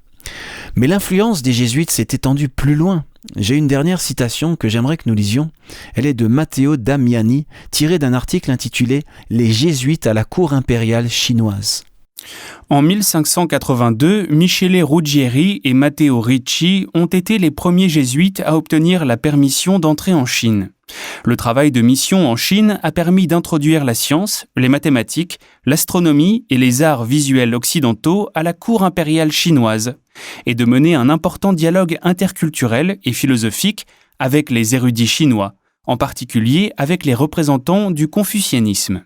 Mais l'influence des jésuites s'est étendue plus loin. J'ai une dernière citation que j'aimerais que nous lisions. Elle est de Matteo Damiani, tirée d'un article intitulé « Les jésuites à la cour impériale chinoise ». En 1582, Michele Ruggieri et Matteo Ricci ont été les premiers jésuites à obtenir la permission d'entrer en Chine. Le travail de mission en Chine a permis d'introduire la science, les mathématiques, l'astronomie et les arts visuels occidentaux à la cour impériale chinoise et de mener un important dialogue interculturel et philosophique avec les érudits chinois, en particulier avec les représentants du confucianisme.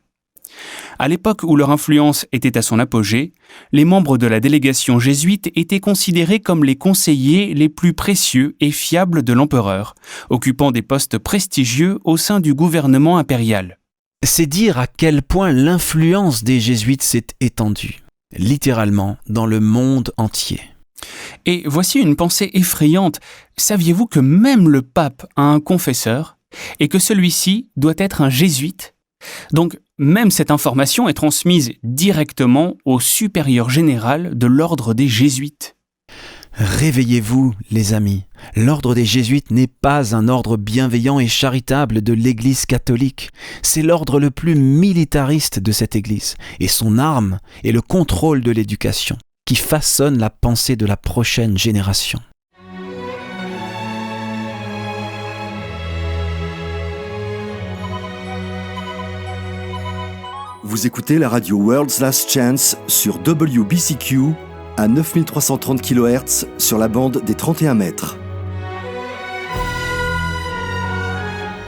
À l'époque où leur influence était à son apogée, les membres de la délégation jésuite étaient considérés comme les conseillers les plus précieux et fiables de l'empereur, occupant des postes prestigieux au sein du gouvernement impérial. C'est dire à quel point l'influence des jésuites s'est étendue, littéralement, dans le monde entier. Et voici une pensée effrayante. Saviez-vous que même le pape a un confesseur et que celui-ci doit être un jésuite ? Donc, même cette information est transmise directement au supérieur général de l'ordre des jésuites. Réveillez-vous, les amis. L'ordre des jésuites n'est pas un ordre bienveillant et charitable de l'Église catholique. C'est l'ordre le plus militariste de cette Église. Et son arme est le contrôle de l'éducation, qui façonne la pensée de la prochaine génération. Vous écoutez la radio World's Last Chance sur WBCQ à 9330 kHz sur la bande des 31 mètres.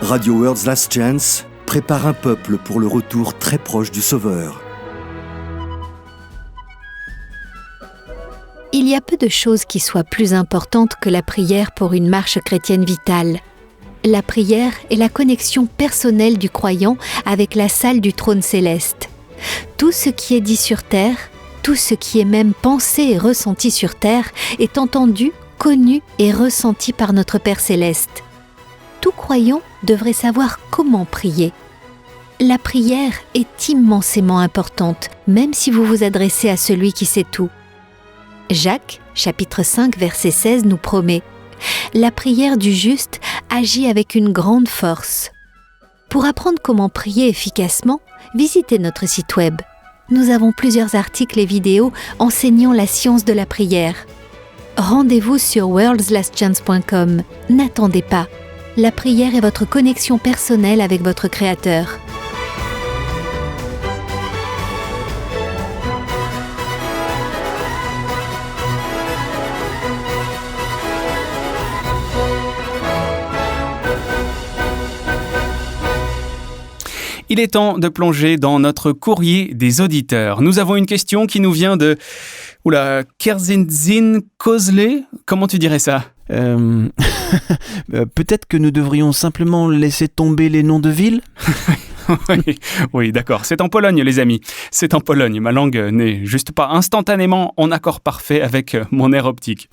Radio World's Last Chance prépare un peuple pour le retour très proche du Sauveur. Il y a peu de choses qui soient plus importantes que la prière pour une marche chrétienne vitale. La prière est la connexion personnelle du croyant avec la salle du trône céleste. Tout ce qui est dit sur terre, tout ce qui est même pensé et ressenti sur terre est entendu, connu et ressenti par notre Père céleste. Tout croyant devrait savoir comment prier. La prière est immensément importante, même si vous vous adressez à celui qui sait tout. Jacques, chapitre 5, verset 16 nous promet « La prière du juste agit avec une grande force ». Pour apprendre comment prier efficacement, visitez notre site web. Nous avons plusieurs articles et vidéos enseignant la science de la prière. Rendez-vous sur worldslastchance.com. N'attendez pas. La prière est votre connexion personnelle avec votre Créateur. Il est temps de plonger dans notre courrier des auditeurs. Nous avons une question qui nous vient de Kerzinzin Kozle. Comment tu dirais ça ? Peut-être que nous devrions simplement laisser tomber les noms de villes ? Oui, d'accord. C'est en Pologne, les amis. C'est en Pologne. Ma langue n'est juste pas instantanément en accord parfait avec mon aire optique.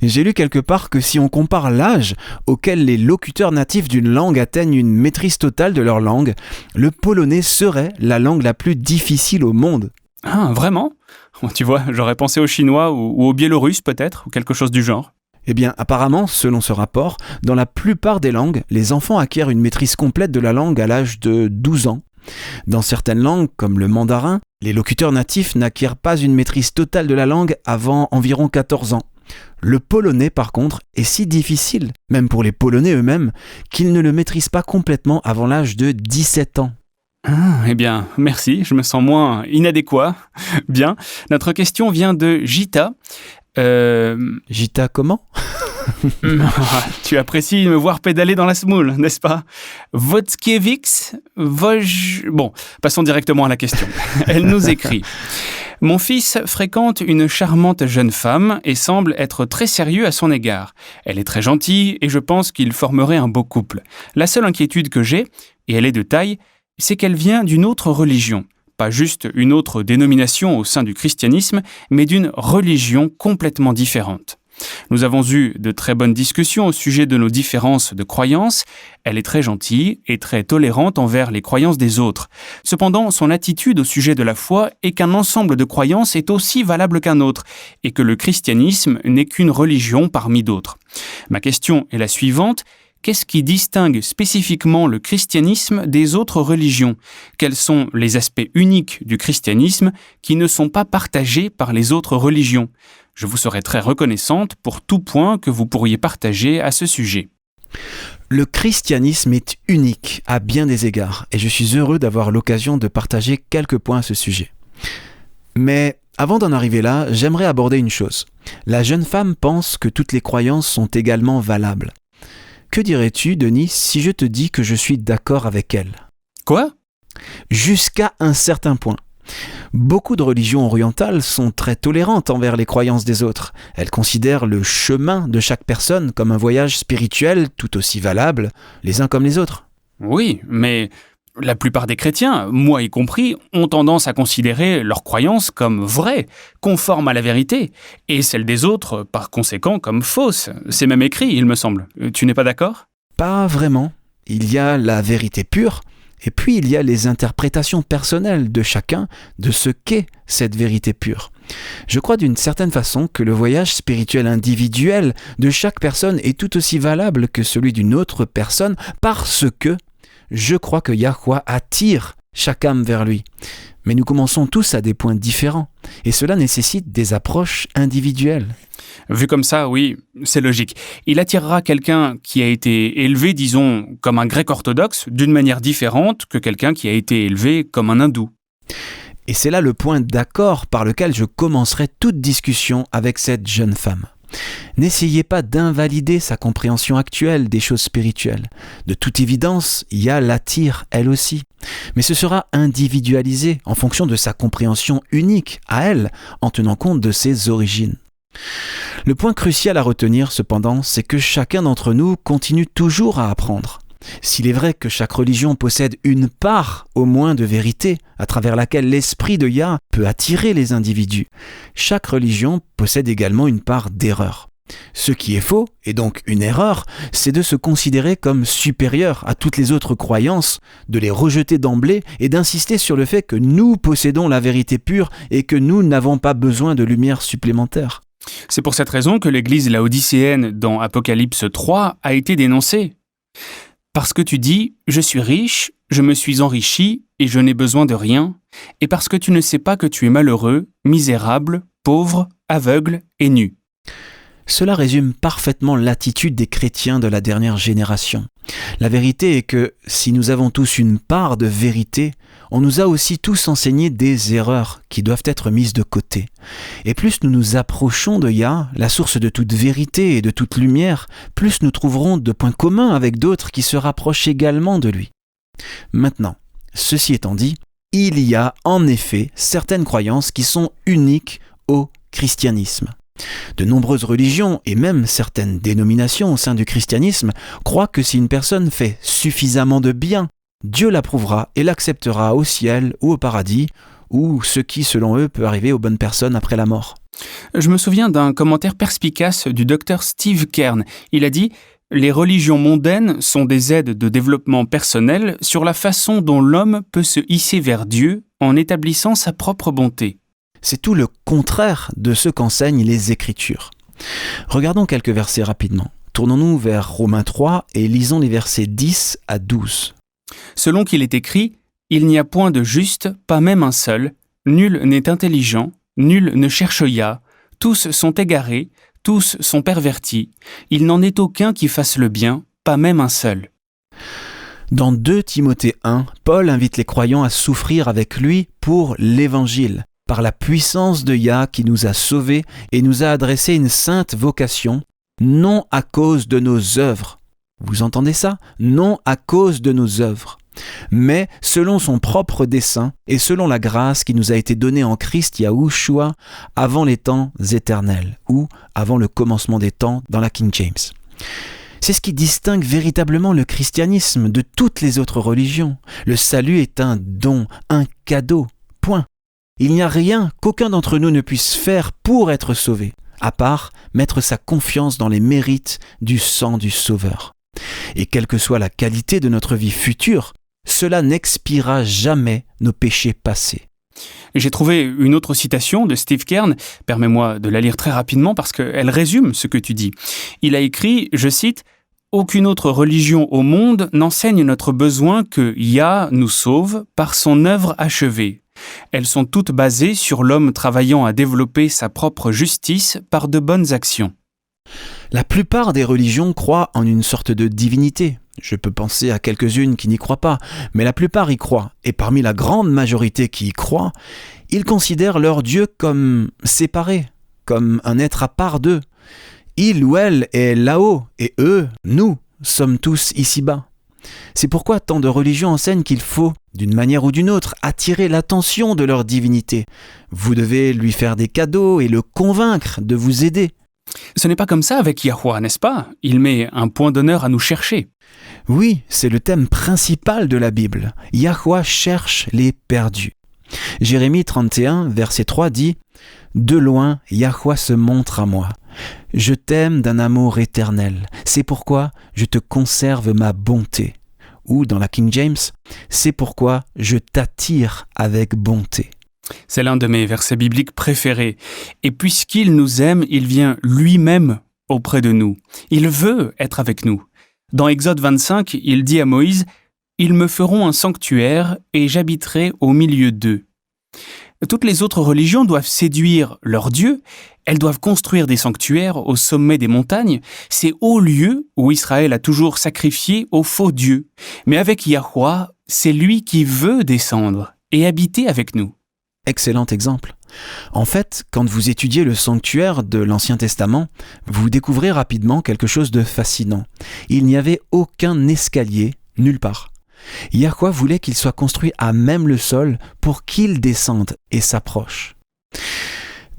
J'ai lu quelque part que si on compare l'âge auquel les locuteurs natifs d'une langue atteignent une maîtrise totale de leur langue, le polonais serait la langue la plus difficile au monde. Ah, vraiment ? Tu vois, j'aurais pensé au chinois ou au biélorusse peut-être, ou quelque chose du genre. Eh bien, apparemment, selon ce rapport, dans la plupart des langues, les enfants acquièrent une maîtrise complète de la langue à l'âge de 12 ans. Dans certaines langues, comme le mandarin, les locuteurs natifs n'acquièrent pas une maîtrise totale de la langue avant environ 14 ans. Le polonais, par contre, est si difficile, même pour les Polonais eux-mêmes, qu'ils ne le maîtrisent pas complètement avant l'âge de 17 ans. Ah, eh bien, merci, je me sens moins inadéquat. Bien, notre question vient de Gita. Gita comment ? Tu apprécies me voir pédaler dans la semoule, n'est-ce pas ? Wojtkiewicz, Bon, passons directement à la question. Elle nous écrit « Mon fils fréquente une charmante jeune femme et semble être très sérieux à son égard. Elle est très gentille et je pense qu'il formerait un beau couple. La seule inquiétude que j'ai, et elle est de taille, c'est qu'elle vient d'une autre religion. Pas juste une autre dénomination au sein du christianisme, mais d'une religion complètement différente. Nous avons eu de très bonnes discussions au sujet de nos différences de croyances. Elle est très gentille et très tolérante envers les croyances des autres. Cependant, son attitude au sujet de la foi est qu'un ensemble de croyances est aussi valable qu'un autre, et que le christianisme n'est qu'une religion parmi d'autres. Ma question est la suivante. Qu'est-ce qui distingue spécifiquement le christianisme des autres religions ? Quels sont les aspects uniques du christianisme qui ne sont pas partagés par les autres religions ? Je vous serai très reconnaissante pour tout point que vous pourriez partager à ce sujet. Le christianisme est unique à bien des égards et je suis heureux d'avoir l'occasion de partager quelques points à ce sujet. Mais avant d'en arriver là, j'aimerais aborder une chose. La jeune femme pense que toutes les croyances sont également valables. Que dirais-tu, Denis, si je te dis que je suis d'accord avec elle ? Quoi ? Jusqu'à un certain point. Beaucoup de religions orientales sont très tolérantes envers les croyances des autres. Elles considèrent le chemin de chaque personne comme un voyage spirituel tout aussi valable, les uns comme les autres. Oui, mais la plupart des chrétiens, moi y compris, ont tendance à considérer leurs croyances comme vraies, conformes à la vérité, et celles des autres, par conséquent, comme fausses. C'est même écrit, il me semble. Tu n'es pas d'accord ? Pas vraiment. Il y a la vérité pure, et puis il y a les interprétations personnelles de chacun de ce qu'est cette vérité pure. Je crois d'une certaine façon que le voyage spirituel individuel de chaque personne est tout aussi valable que celui d'une autre personne parce que je crois que Yahweh attire chaque âme vers lui. Mais nous commençons tous à des points différents et cela nécessite des approches individuelles. Vu comme ça, oui, c'est logique. Il attirera quelqu'un qui a été élevé, disons, comme un grec orthodoxe, d'une manière différente que quelqu'un qui a été élevé comme un hindou. Et c'est là le point d'accord par lequel je commencerai toute discussion avec cette jeune femme. N'essayez pas d'invalider sa compréhension actuelle des choses spirituelles. De toute évidence, Yah l'attire elle aussi. Mais ce sera individualisé en fonction de sa compréhension unique à elle, en tenant compte de ses origines. Le point crucial à retenir cependant, c'est que chacun d'entre nous continue toujours à apprendre. S'il est vrai que chaque religion possède une part au moins de vérité à travers laquelle l'esprit de Yah peut attirer les individus, chaque religion possède également une part d'erreur. Ce qui est faux, et donc une erreur, c'est de se considérer comme supérieur à toutes les autres croyances, de les rejeter d'emblée et d'insister sur le fait que nous possédons la vérité pure et que nous n'avons pas besoin de lumière supplémentaire. C'est pour cette raison que l'église laodicéenne dans Apocalypse 3 a été dénoncée. Parce que tu dis « Je suis riche, je me suis enrichi et je n'ai besoin de rien », et parce que tu ne sais pas que tu es malheureux, misérable, pauvre, aveugle et nu. Cela résume parfaitement l'attitude des chrétiens de la dernière génération. La vérité est que si nous avons tous une part de vérité, on nous a aussi tous enseigné des erreurs qui doivent être mises de côté. Et plus nous nous approchons de Yah, la source de toute vérité et de toute lumière, plus nous trouverons de points communs avec d'autres qui se rapprochent également de lui. Maintenant, ceci étant dit, il y a en effet certaines croyances qui sont uniques au christianisme. De nombreuses religions et même certaines dénominations au sein du christianisme croient que si une personne fait suffisamment de bien, Dieu l'approuvera et l'acceptera au ciel ou au paradis, ou ce qui, selon eux, peut arriver aux bonnes personnes après la mort. Je me souviens d'un commentaire perspicace du docteur Steve Kern. Il a dit « Les religions mondaines sont des aides de développement personnel sur la façon dont l'homme peut se hisser vers Dieu en établissant sa propre bonté. » C'est tout le contraire de ce qu'enseignent les Écritures. Regardons quelques versets rapidement. Tournons-nous vers Romains 3 et lisons les versets 10 à 12. Selon qu'il est écrit, « Il n'y a point de juste, pas même un seul, nul n'est intelligent, nul ne cherche Yah, tous sont égarés, tous sont pervertis, il n'en est aucun qui fasse le bien, pas même un seul. » Dans 2 Timothée 1, Paul invite les croyants à souffrir avec lui pour l'Évangile, par la puissance de Yah qui nous a sauvés et nous a adressé une sainte vocation, non à cause de nos œuvres. Vous entendez ça ? Non à cause de nos œuvres, mais selon son propre dessein et selon la grâce qui nous a été donnée en Christ Yahushua avant les temps éternels ou avant le commencement des temps dans la King James. C'est ce qui distingue véritablement le christianisme de toutes les autres religions. Le salut est un don, un cadeau, point. Il n'y a rien qu'aucun d'entre nous ne puisse faire pour être sauvé, à part mettre sa confiance dans les mérites du sang du Sauveur. Et quelle que soit la qualité de notre vie future, cela n'expiera jamais nos péchés passés. J'ai trouvé une autre citation de Steve Kern, permets-moi de la lire très rapidement parce qu'elle résume ce que tu dis. Il a écrit, je cite, « Aucune autre religion au monde n'enseigne notre besoin que Yah nous sauve par son œuvre achevée. Elles sont toutes basées sur l'homme travaillant à développer sa propre justice par de bonnes actions. » La plupart des religions croient en une sorte de divinité. Je peux penser à quelques-unes qui n'y croient pas, mais la plupart y croient. Et parmi la grande majorité qui y croient, ils considèrent leur Dieu comme séparé, comme un être à part d'eux. Il ou elle est là-haut, et eux, nous, sommes tous ici-bas. C'est pourquoi tant de religions enseignent qu'il faut, d'une manière ou d'une autre, attirer l'attention de leur divinité. Vous devez lui faire des cadeaux et le convaincre de vous aider. Ce n'est pas comme ça avec Yahweh, n'est-ce pas? Il met un point d'honneur à nous chercher. Oui, c'est le thème principal de la Bible. Yahweh cherche les perdus. Jérémie 31, verset 3 dit « De loin, Yahweh se montre à moi. Je t'aime d'un amour éternel. C'est pourquoi je te conserve ma bonté. » Ou dans la King James, « C'est pourquoi je t'attire avec bonté. » C'est l'un de mes versets bibliques préférés. Et puisqu'il nous aime, il vient lui-même auprès de nous. Il veut être avec nous. Dans Exode 25, il dit à Moïse « Ils me feront un sanctuaire et j'habiterai au milieu d'eux. » Toutes les autres religions doivent séduire leur Dieu, elles doivent construire des sanctuaires au sommet des montagnes, ces hauts lieux où Israël a toujours sacrifié aux faux dieux. Mais avec Yahweh, c'est lui qui veut descendre et habiter avec nous. Excellent exemple. En fait, quand vous étudiez le sanctuaire de l'Ancien Testament, vous découvrez rapidement quelque chose de fascinant. Il n'y avait aucun escalier nulle part. Yahweh voulait qu'il soit construit à même le sol pour qu'il descende et s'approche.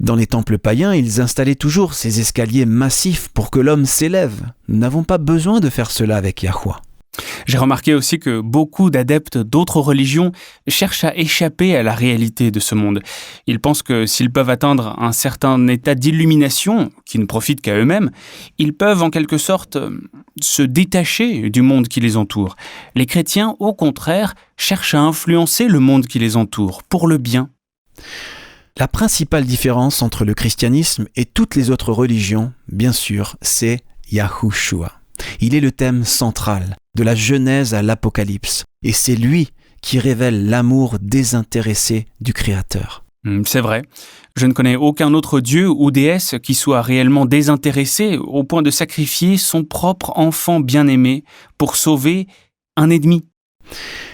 Dans les temples païens, ils installaient toujours ces escaliers massifs pour que l'homme s'élève. Nous n'avons pas besoin de faire cela avec Yahweh. J'ai remarqué aussi que beaucoup d'adeptes d'autres religions cherchent à échapper à la réalité de ce monde. Ils pensent que s'ils peuvent atteindre un certain état d'illumination, qui ne profite qu'à eux-mêmes, ils peuvent en quelque sorte se détacher du monde qui les entoure. Les chrétiens, au contraire, cherchent à influencer le monde qui les entoure, pour le bien. La principale différence entre le christianisme et toutes les autres religions, bien sûr, c'est Yahushua. Il est le thème central, de la Genèse à l'Apocalypse, et c'est lui qui révèle l'amour désintéressé du Créateur. C'est vrai. Je ne connais aucun autre dieu ou déesse qui soit réellement désintéressé au point de sacrifier son propre enfant bien-aimé pour sauver un ennemi.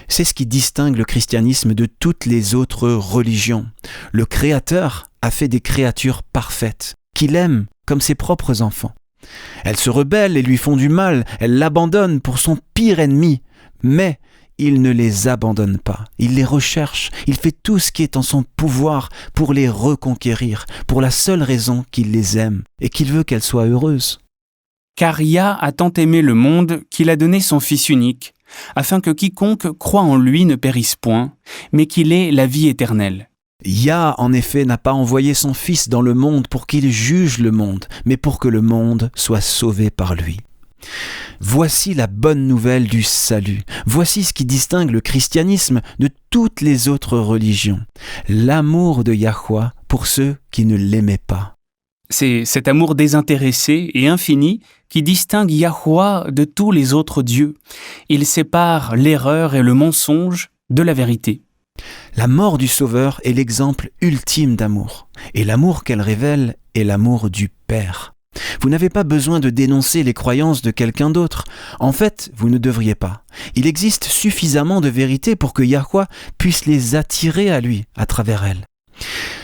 C'est ce qui distingue le christianisme de toutes les autres religions. Le Créateur a fait des créatures parfaites, qu'il aime comme ses propres enfants. Elles se rebellent et lui font du mal, elles l'abandonnent pour son pire ennemi, mais il ne les abandonne pas, il les recherche, il fait tout ce qui est en son pouvoir pour les reconquérir, pour la seule raison qu'il les aime et qu'il veut qu'elles soient heureuses. Car Yah a tant aimé le monde qu'il a donné son Fils unique, afin que quiconque croit en lui ne périsse point, mais qu'il ait la vie éternelle. Yah, en effet, n'a pas envoyé son Fils dans le monde pour qu'il juge le monde, mais pour que le monde soit sauvé par lui. Voici la bonne nouvelle du salut. Voici ce qui distingue le christianisme de toutes les autres religions. L'amour de Yahweh pour ceux qui ne l'aimaient pas. C'est cet amour désintéressé et infini qui distingue Yahweh de tous les autres dieux. Il sépare l'erreur et le mensonge de la vérité. La mort du Sauveur est l'exemple ultime d'amour. Et l'amour qu'elle révèle est l'amour du Père. Vous n'avez pas besoin de dénoncer les croyances de quelqu'un d'autre. En fait, vous ne devriez pas. Il existe suffisamment de vérité pour que Yahweh puisse les attirer à lui à travers elles.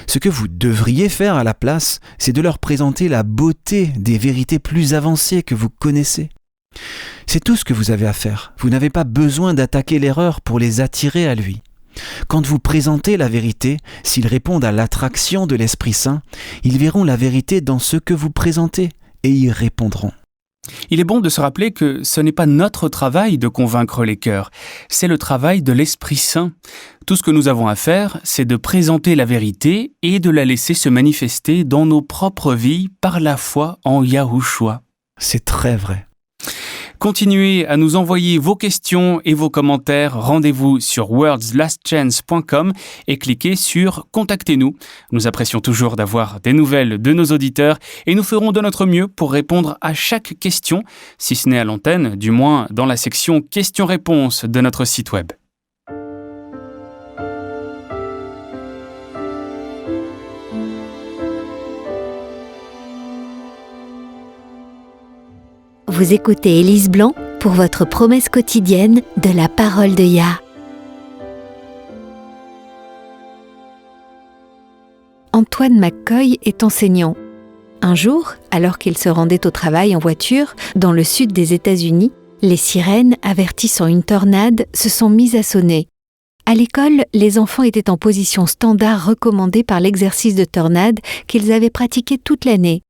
Ce que vous devriez faire à la place, c'est de leur présenter la beauté des vérités plus avancées que vous connaissez. C'est tout ce que vous avez à faire. Vous n'avez pas besoin d'attaquer l'erreur pour les attirer à lui. Quand vous présentez la vérité, s'ils répondent à l'attraction de l'Esprit Saint, ils verront la vérité dans ce que vous présentez et y répondront. Il est bon de se rappeler que ce n'est pas notre travail de convaincre les cœurs, c'est le travail de l'Esprit Saint. Tout ce que nous avons à faire, c'est de présenter la vérité et de la laisser se manifester dans nos propres vies par la foi en Yahushua. C'est très vrai. Continuez à nous envoyer vos questions et vos commentaires. Rendez-vous sur wordslastchance.com et cliquez sur « Contactez-nous ». Nous apprécions toujours d'avoir des nouvelles de nos auditeurs et nous ferons de notre mieux pour répondre à chaque question, si ce n'est à l'antenne, du moins dans la section questions-réponses de notre site web. Vous écoutez Élise Blanc pour votre promesse quotidienne de la parole de Yah. Antoine McCoy est enseignant. Un jour, alors qu'il se rendait au travail en voiture dans le sud des États-Unis, Les sirènes, avertissant une tornade, se sont mises à sonner. À l'école, les enfants étaient en position standard recommandée par l'exercice de tornade qu'ils avaient pratiqué toute l'année.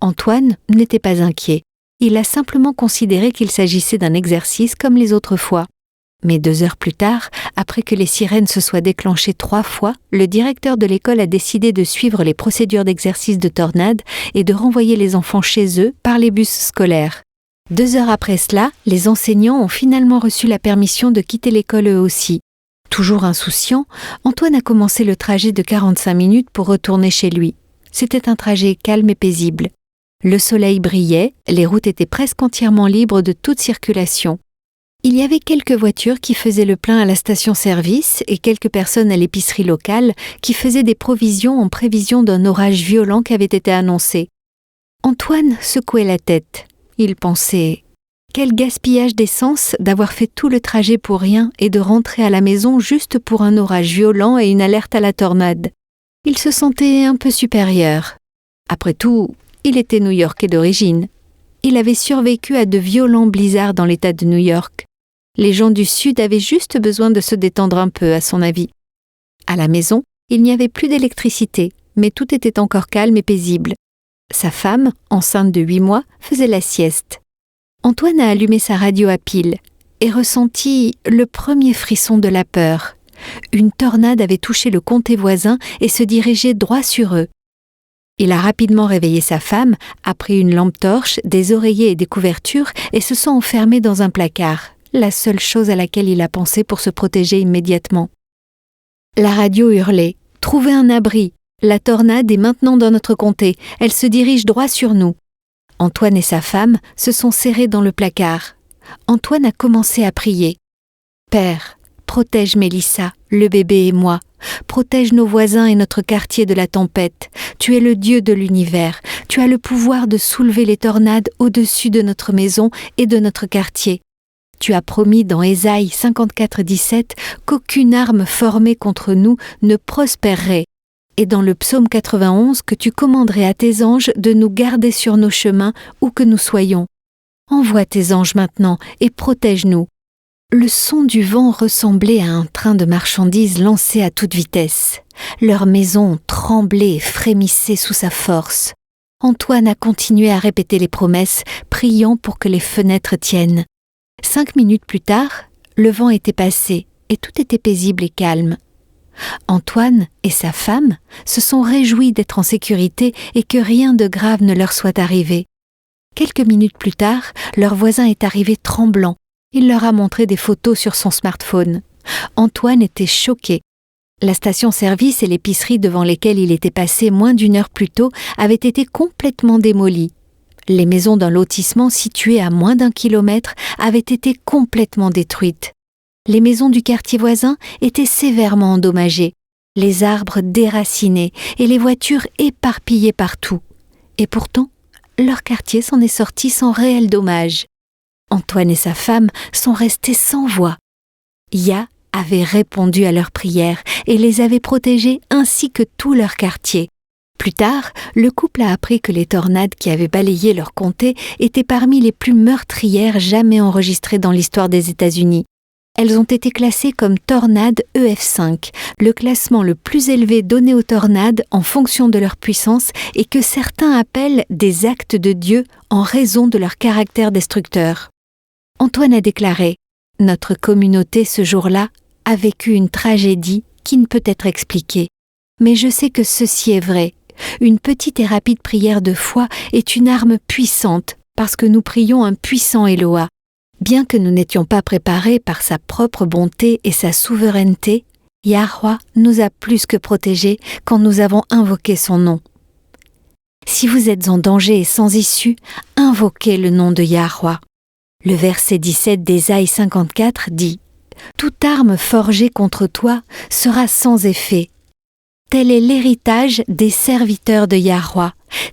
Antoine n'était pas inquiet. Il a simplement considéré qu'il s'agissait d'un exercice comme les autres fois. Mais 2 heures plus tard, après que les sirènes se soient déclenchées 3 fois, le directeur de l'école a décidé de suivre les procédures d'exercice de tornade et de renvoyer les enfants chez eux par les bus scolaires. 2 heures après cela, les enseignants ont finalement reçu la permission de quitter l'école eux aussi. Toujours insouciant, Antoine a commencé le trajet de 45 minutes pour retourner chez lui. C'était un trajet calme et paisible. Le soleil brillait, les routes étaient presque entièrement libres de toute circulation. Il y avait quelques voitures qui faisaient le plein à la station-service et quelques personnes à l'épicerie locale qui faisaient des provisions en prévision d'un orage violent qui avait été annoncé. Antoine secouait la tête. Il pensait « Quel gaspillage d'essence d'avoir fait tout le trajet pour rien et de rentrer à la maison juste pour un orage violent et une alerte à la tornade. » Il se sentait un peu supérieur. Après tout, il était New-Yorkais d'origine. Il avait survécu à de violents blizzards dans l'État de New York. Les gens du Sud avaient juste besoin de se détendre un peu, à son avis. À la maison, il n'y avait plus d'électricité, mais tout était encore calme et paisible. Sa femme, enceinte de 8 mois, faisait la sieste. Antoine a allumé sa radio à pile et ressentit le premier frisson de la peur. Une tornade avait touché le comté voisin et se dirigeait droit sur eux. Il a rapidement réveillé sa femme, a pris une lampe torche, des oreillers et des couvertures et se sent enfermé dans un placard, la seule chose à laquelle il a pensé pour se protéger immédiatement. La radio hurlait « Trouvez un abri ! La tornade est maintenant dans notre comté, elle se dirige droit sur nous !» Antoine et sa femme se sont serrés dans le placard. Antoine a commencé à prier. « Père, protège Mélissa, le bébé et moi. Protège nos voisins et notre quartier de la tempête. Tu es le Dieu de l'univers. Tu as le pouvoir de soulever les tornades au-dessus de notre maison et de notre quartier. Tu as promis dans Ésaïe 54:17 qu'aucune arme formée contre nous ne prospérerait. Et dans le psaume 91 que tu commanderais à tes anges de nous garder sur nos chemins où que nous soyons. Envoie tes anges maintenant et protège-nous. » Le son du vent ressemblait à un train de marchandises lancé à toute vitesse. Leurs maisons tremblaient et frémissaient sous sa force. Antoine a continué à répéter les promesses, priant pour que les fenêtres tiennent. 5 minutes plus tard, le vent était passé et tout était paisible et calme. Antoine et sa femme se sont réjouis d'être en sécurité et que rien de grave ne leur soit arrivé. Quelques minutes plus tard, leur voisin est arrivé tremblant. Il leur a montré des photos sur son smartphone. Antoine était choqué. La station-service et l'épicerie devant lesquelles il était passé moins d'1 heure plus tôt avaient été complètement démolies. Les maisons d'un lotissement situé à moins d'1 kilomètre avaient été complètement détruites. Les maisons du quartier voisin étaient sévèrement endommagées, les arbres déracinés et les voitures éparpillées partout. Et pourtant, leur quartier s'en est sorti sans réel dommage. Antoine et sa femme sont restés sans voix. Yah avait répondu à leurs prières et les avait protégés ainsi que tout leur quartier. Plus tard, le couple a appris que les tornades qui avaient balayé leur comté étaient parmi les plus meurtrières jamais enregistrées dans l'histoire des États-Unis. Elles ont été classées comme tornades EF5, le classement le plus élevé donné aux tornades en fonction de leur puissance et que certains appellent des actes de Dieu en raison de leur caractère destructeur. Antoine a déclaré « Notre communauté ce jour-là a vécu une tragédie qui ne peut être expliquée. Mais je sais que ceci est vrai. Une petite et rapide prière de foi est une arme puissante parce que nous prions un puissant Eloa. Bien que nous n'étions pas préparés par sa propre bonté et sa souveraineté, Yahweh nous a plus que protégés quand nous avons invoqué son nom. Si vous êtes en danger et sans issue, invoquez le nom de Yahweh. Le verset 17 d'Ésaïe 54 dit « Toute arme forgée contre toi sera sans effet. Tel est l'héritage des serviteurs de Yahweh.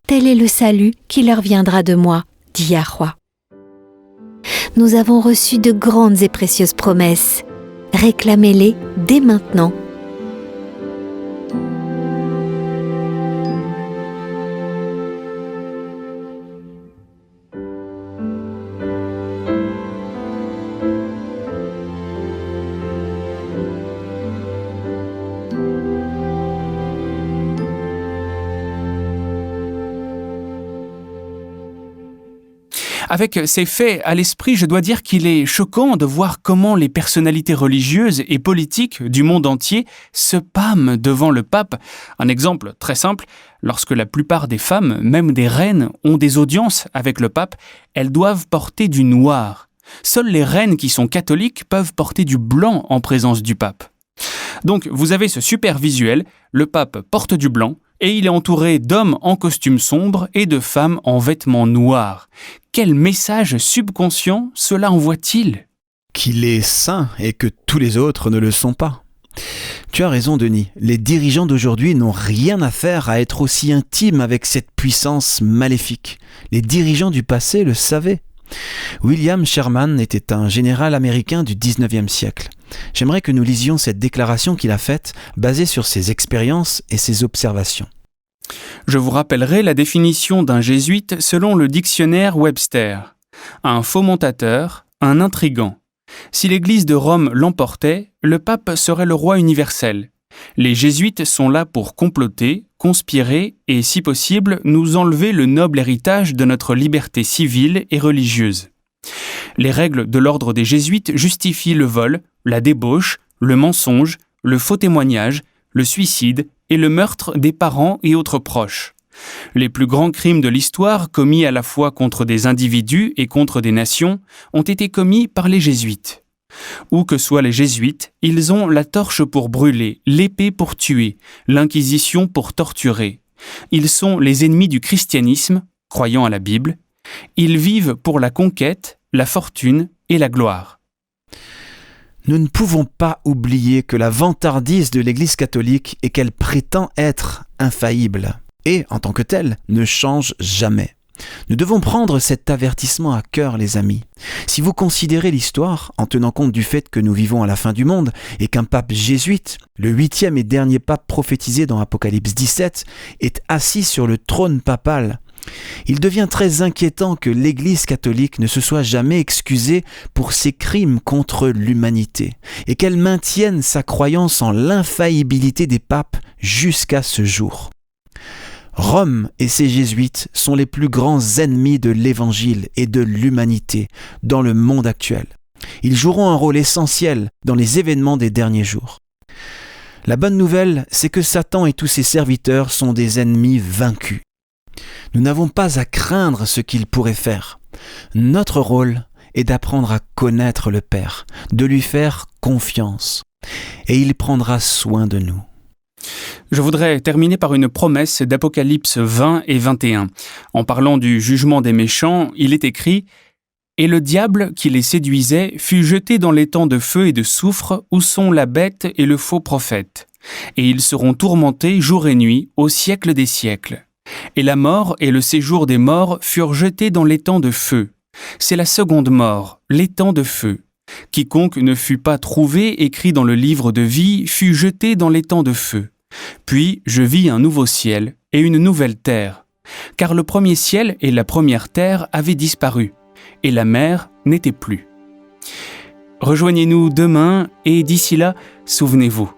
Tel est le salut qui leur viendra de moi, dit Yahweh. » Nous avons reçu de grandes et précieuses promesses. Réclamez-les dès maintenant. Avec ces faits à l'esprit, je dois dire qu'il est choquant de voir comment les personnalités religieuses et politiques du monde entier se pâment devant le pape. Un exemple très simple, lorsque la plupart des femmes, même des reines, ont des audiences avec le pape, elles doivent porter du noir. Seules les reines qui sont catholiques peuvent porter du blanc en présence du pape. Donc vous avez ce super visuel, le pape porte du blanc, et il est entouré d'hommes en costume sombre et de femmes en vêtements noirs. Quel message subconscient cela envoie-t-il ? Qu'il est saint et que tous les autres ne le sont pas. Tu as raison, Denis. Les dirigeants d'aujourd'hui n'ont rien à faire à être aussi intimes avec cette puissance maléfique. Les dirigeants du passé le savaient. William Sherman était un général américain du 19e siècle. J'aimerais que nous lisions cette déclaration qu'il a faite, basée sur ses expériences et ses observations. Je vous rappellerai la définition d'un jésuite selon le dictionnaire Webster. Un fomentateur, un intrigant. Si l'Église de Rome l'emportait, le pape serait le roi universel. Les jésuites sont là pour comploter, conspirer et, si possible, nous enlever le noble héritage de notre liberté civile et religieuse. Les règles de l'ordre des jésuites justifient le vol, la débauche, le mensonge, le faux témoignage, le suicide et le meurtre des parents et autres proches. Les plus grands crimes de l'histoire, commis à la fois contre des individus et contre des nations, ont été commis par les jésuites. Où que soient les jésuites, ils ont la torche pour brûler, l'épée pour tuer, l'inquisition pour torturer. Ils sont les ennemis du christianisme, croyant à la Bible. Ils vivent pour la conquête, la fortune et la gloire. Nous ne pouvons pas oublier que la vantardise de l'Église catholique est qu'elle prétend être infaillible et, en tant que telle, ne change jamais. Nous devons prendre cet avertissement à cœur, les amis. Si vous considérez l'histoire, en tenant compte du fait que nous vivons à la fin du monde et qu'un pape jésuite, le 8e et dernier pape prophétisé dans Apocalypse 17, est assis sur le trône papal, il devient très inquiétant que l'Église catholique ne se soit jamais excusée pour ses crimes contre l'humanité et qu'elle maintienne sa croyance en l'infaillibilité des papes jusqu'à ce jour. Rome et ses jésuites sont les plus grands ennemis de l'Évangile et de l'humanité dans le monde actuel. Ils joueront un rôle essentiel dans les événements des derniers jours. La bonne nouvelle, c'est que Satan et tous ses serviteurs sont des ennemis vaincus. Nous n'avons pas à craindre ce qu'il pourrait faire. Notre rôle est d'apprendre à connaître le Père, de lui faire confiance, et il prendra soin de nous. Je voudrais terminer par une promesse d'Apocalypse 20 et 21. En parlant du jugement des méchants, il est écrit « Et le diable qui les séduisait fut jeté dans les temps de feu et de soufre où sont la bête et le faux prophète. Et ils seront tourmentés jour et nuit au siècle des siècles. Et la mort et le séjour des morts furent jetés dans l'étang de feu. C'est la seconde mort, l'étang de feu. Quiconque ne fut pas trouvé écrit dans le livre de vie fut jeté dans l'étang de feu. Puis je vis un nouveau ciel et une nouvelle terre, car le premier ciel et la première terre avaient disparu, et la mer n'était plus. Rejoignez-nous demain, et d'ici là, souvenez-vous,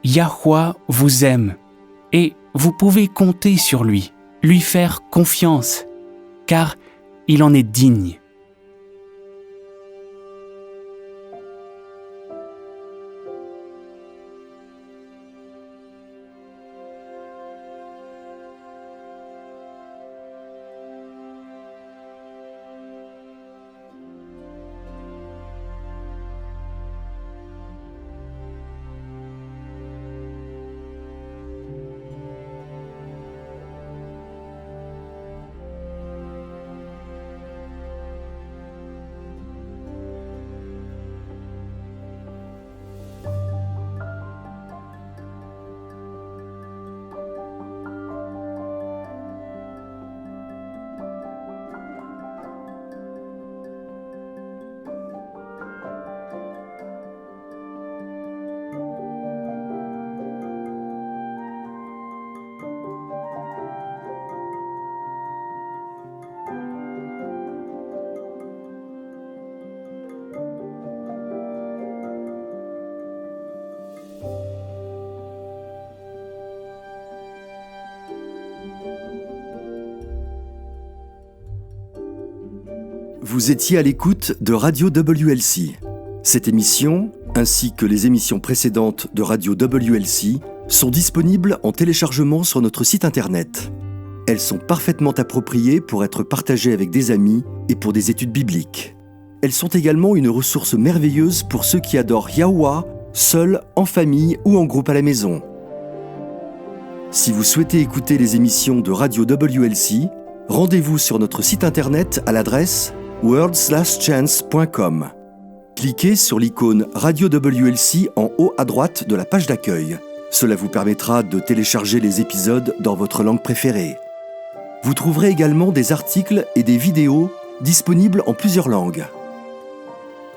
Yahweh vous aime, et vous pouvez compter sur lui, lui faire confiance, car il en est digne. Vous étiez à l'écoute de Radio WLC. Cette émission, ainsi que les émissions précédentes de Radio WLC, sont disponibles en téléchargement sur notre site internet. Elles sont parfaitement appropriées pour être partagées avec des amis et pour des études bibliques. Elles sont également une ressource merveilleuse pour ceux qui adorent Yahuwah, seuls, en famille ou en groupe à la maison. Si vous souhaitez écouter les émissions de Radio WLC, rendez-vous sur notre site internet à l'adresse worldslastchance.com. Cliquez sur l'icône Radio WLC en haut à droite de la page d'accueil. Cela vous permettra de télécharger les épisodes dans votre langue préférée. Vous trouverez également des articles et des vidéos disponibles en plusieurs langues.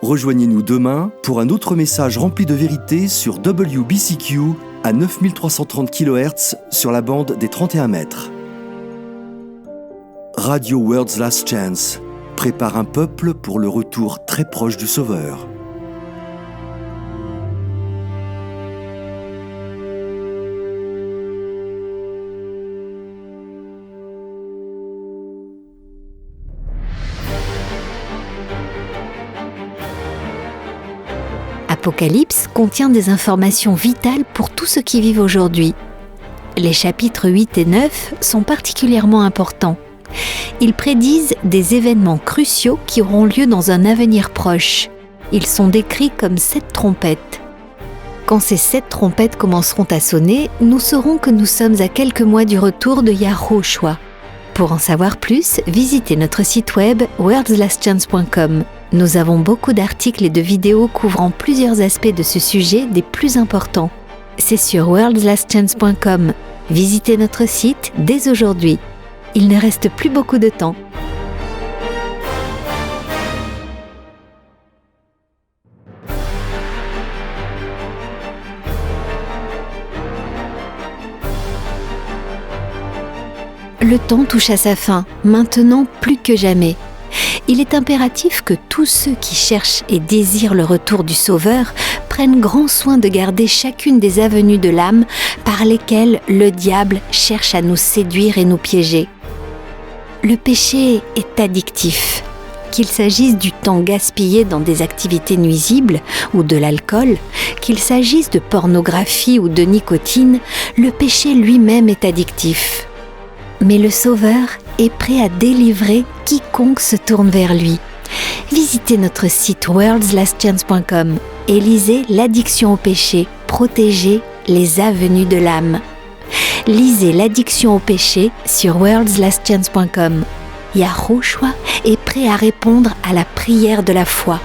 Rejoignez-nous demain pour un autre message rempli de vérité sur WBCQ à 9330 kHz sur la bande des 31 mètres. Radio World's Last Chance prépare un peuple pour le retour très proche du Sauveur. Apocalypse contient des informations vitales pour tous ceux qui vivent aujourd'hui. Les chapitres 8 et 9 sont particulièrement importants. Ils prédisent des événements cruciaux qui auront lieu dans un avenir proche. Ils sont décrits comme 7 trompettes. Quand ces 7 trompettes commenceront à sonner, nous saurons que nous sommes à quelques mois du retour de Yahushua. Pour en savoir plus, visitez notre site web worldslastchance.com. Nous avons beaucoup d'articles et de vidéos couvrant plusieurs aspects de ce sujet des plus importants. C'est sur worldslastchance.com. Visitez notre site dès aujourd'hui. Il ne reste plus beaucoup de temps. Le temps touche à sa fin, maintenant plus que jamais. Il est impératif que tous ceux qui cherchent et désirent le retour du Sauveur prennent grand soin de garder chacune des avenues de l'âme par lesquelles le diable cherche à nous séduire et nous piéger. Le péché est addictif. Qu'il s'agisse du temps gaspillé dans des activités nuisibles ou de l'alcool, qu'il s'agisse de pornographie ou de nicotine, le péché lui-même est addictif. Mais le Sauveur est prêt à délivrer quiconque se tourne vers lui. Visitez notre site worldslastchance.com et lisez l'addiction au péché, protéger les avenues de l'âme. Lisez l'addiction au péché sur worldslastchance.com. Yahushua est prêt à répondre à la prière de la foi.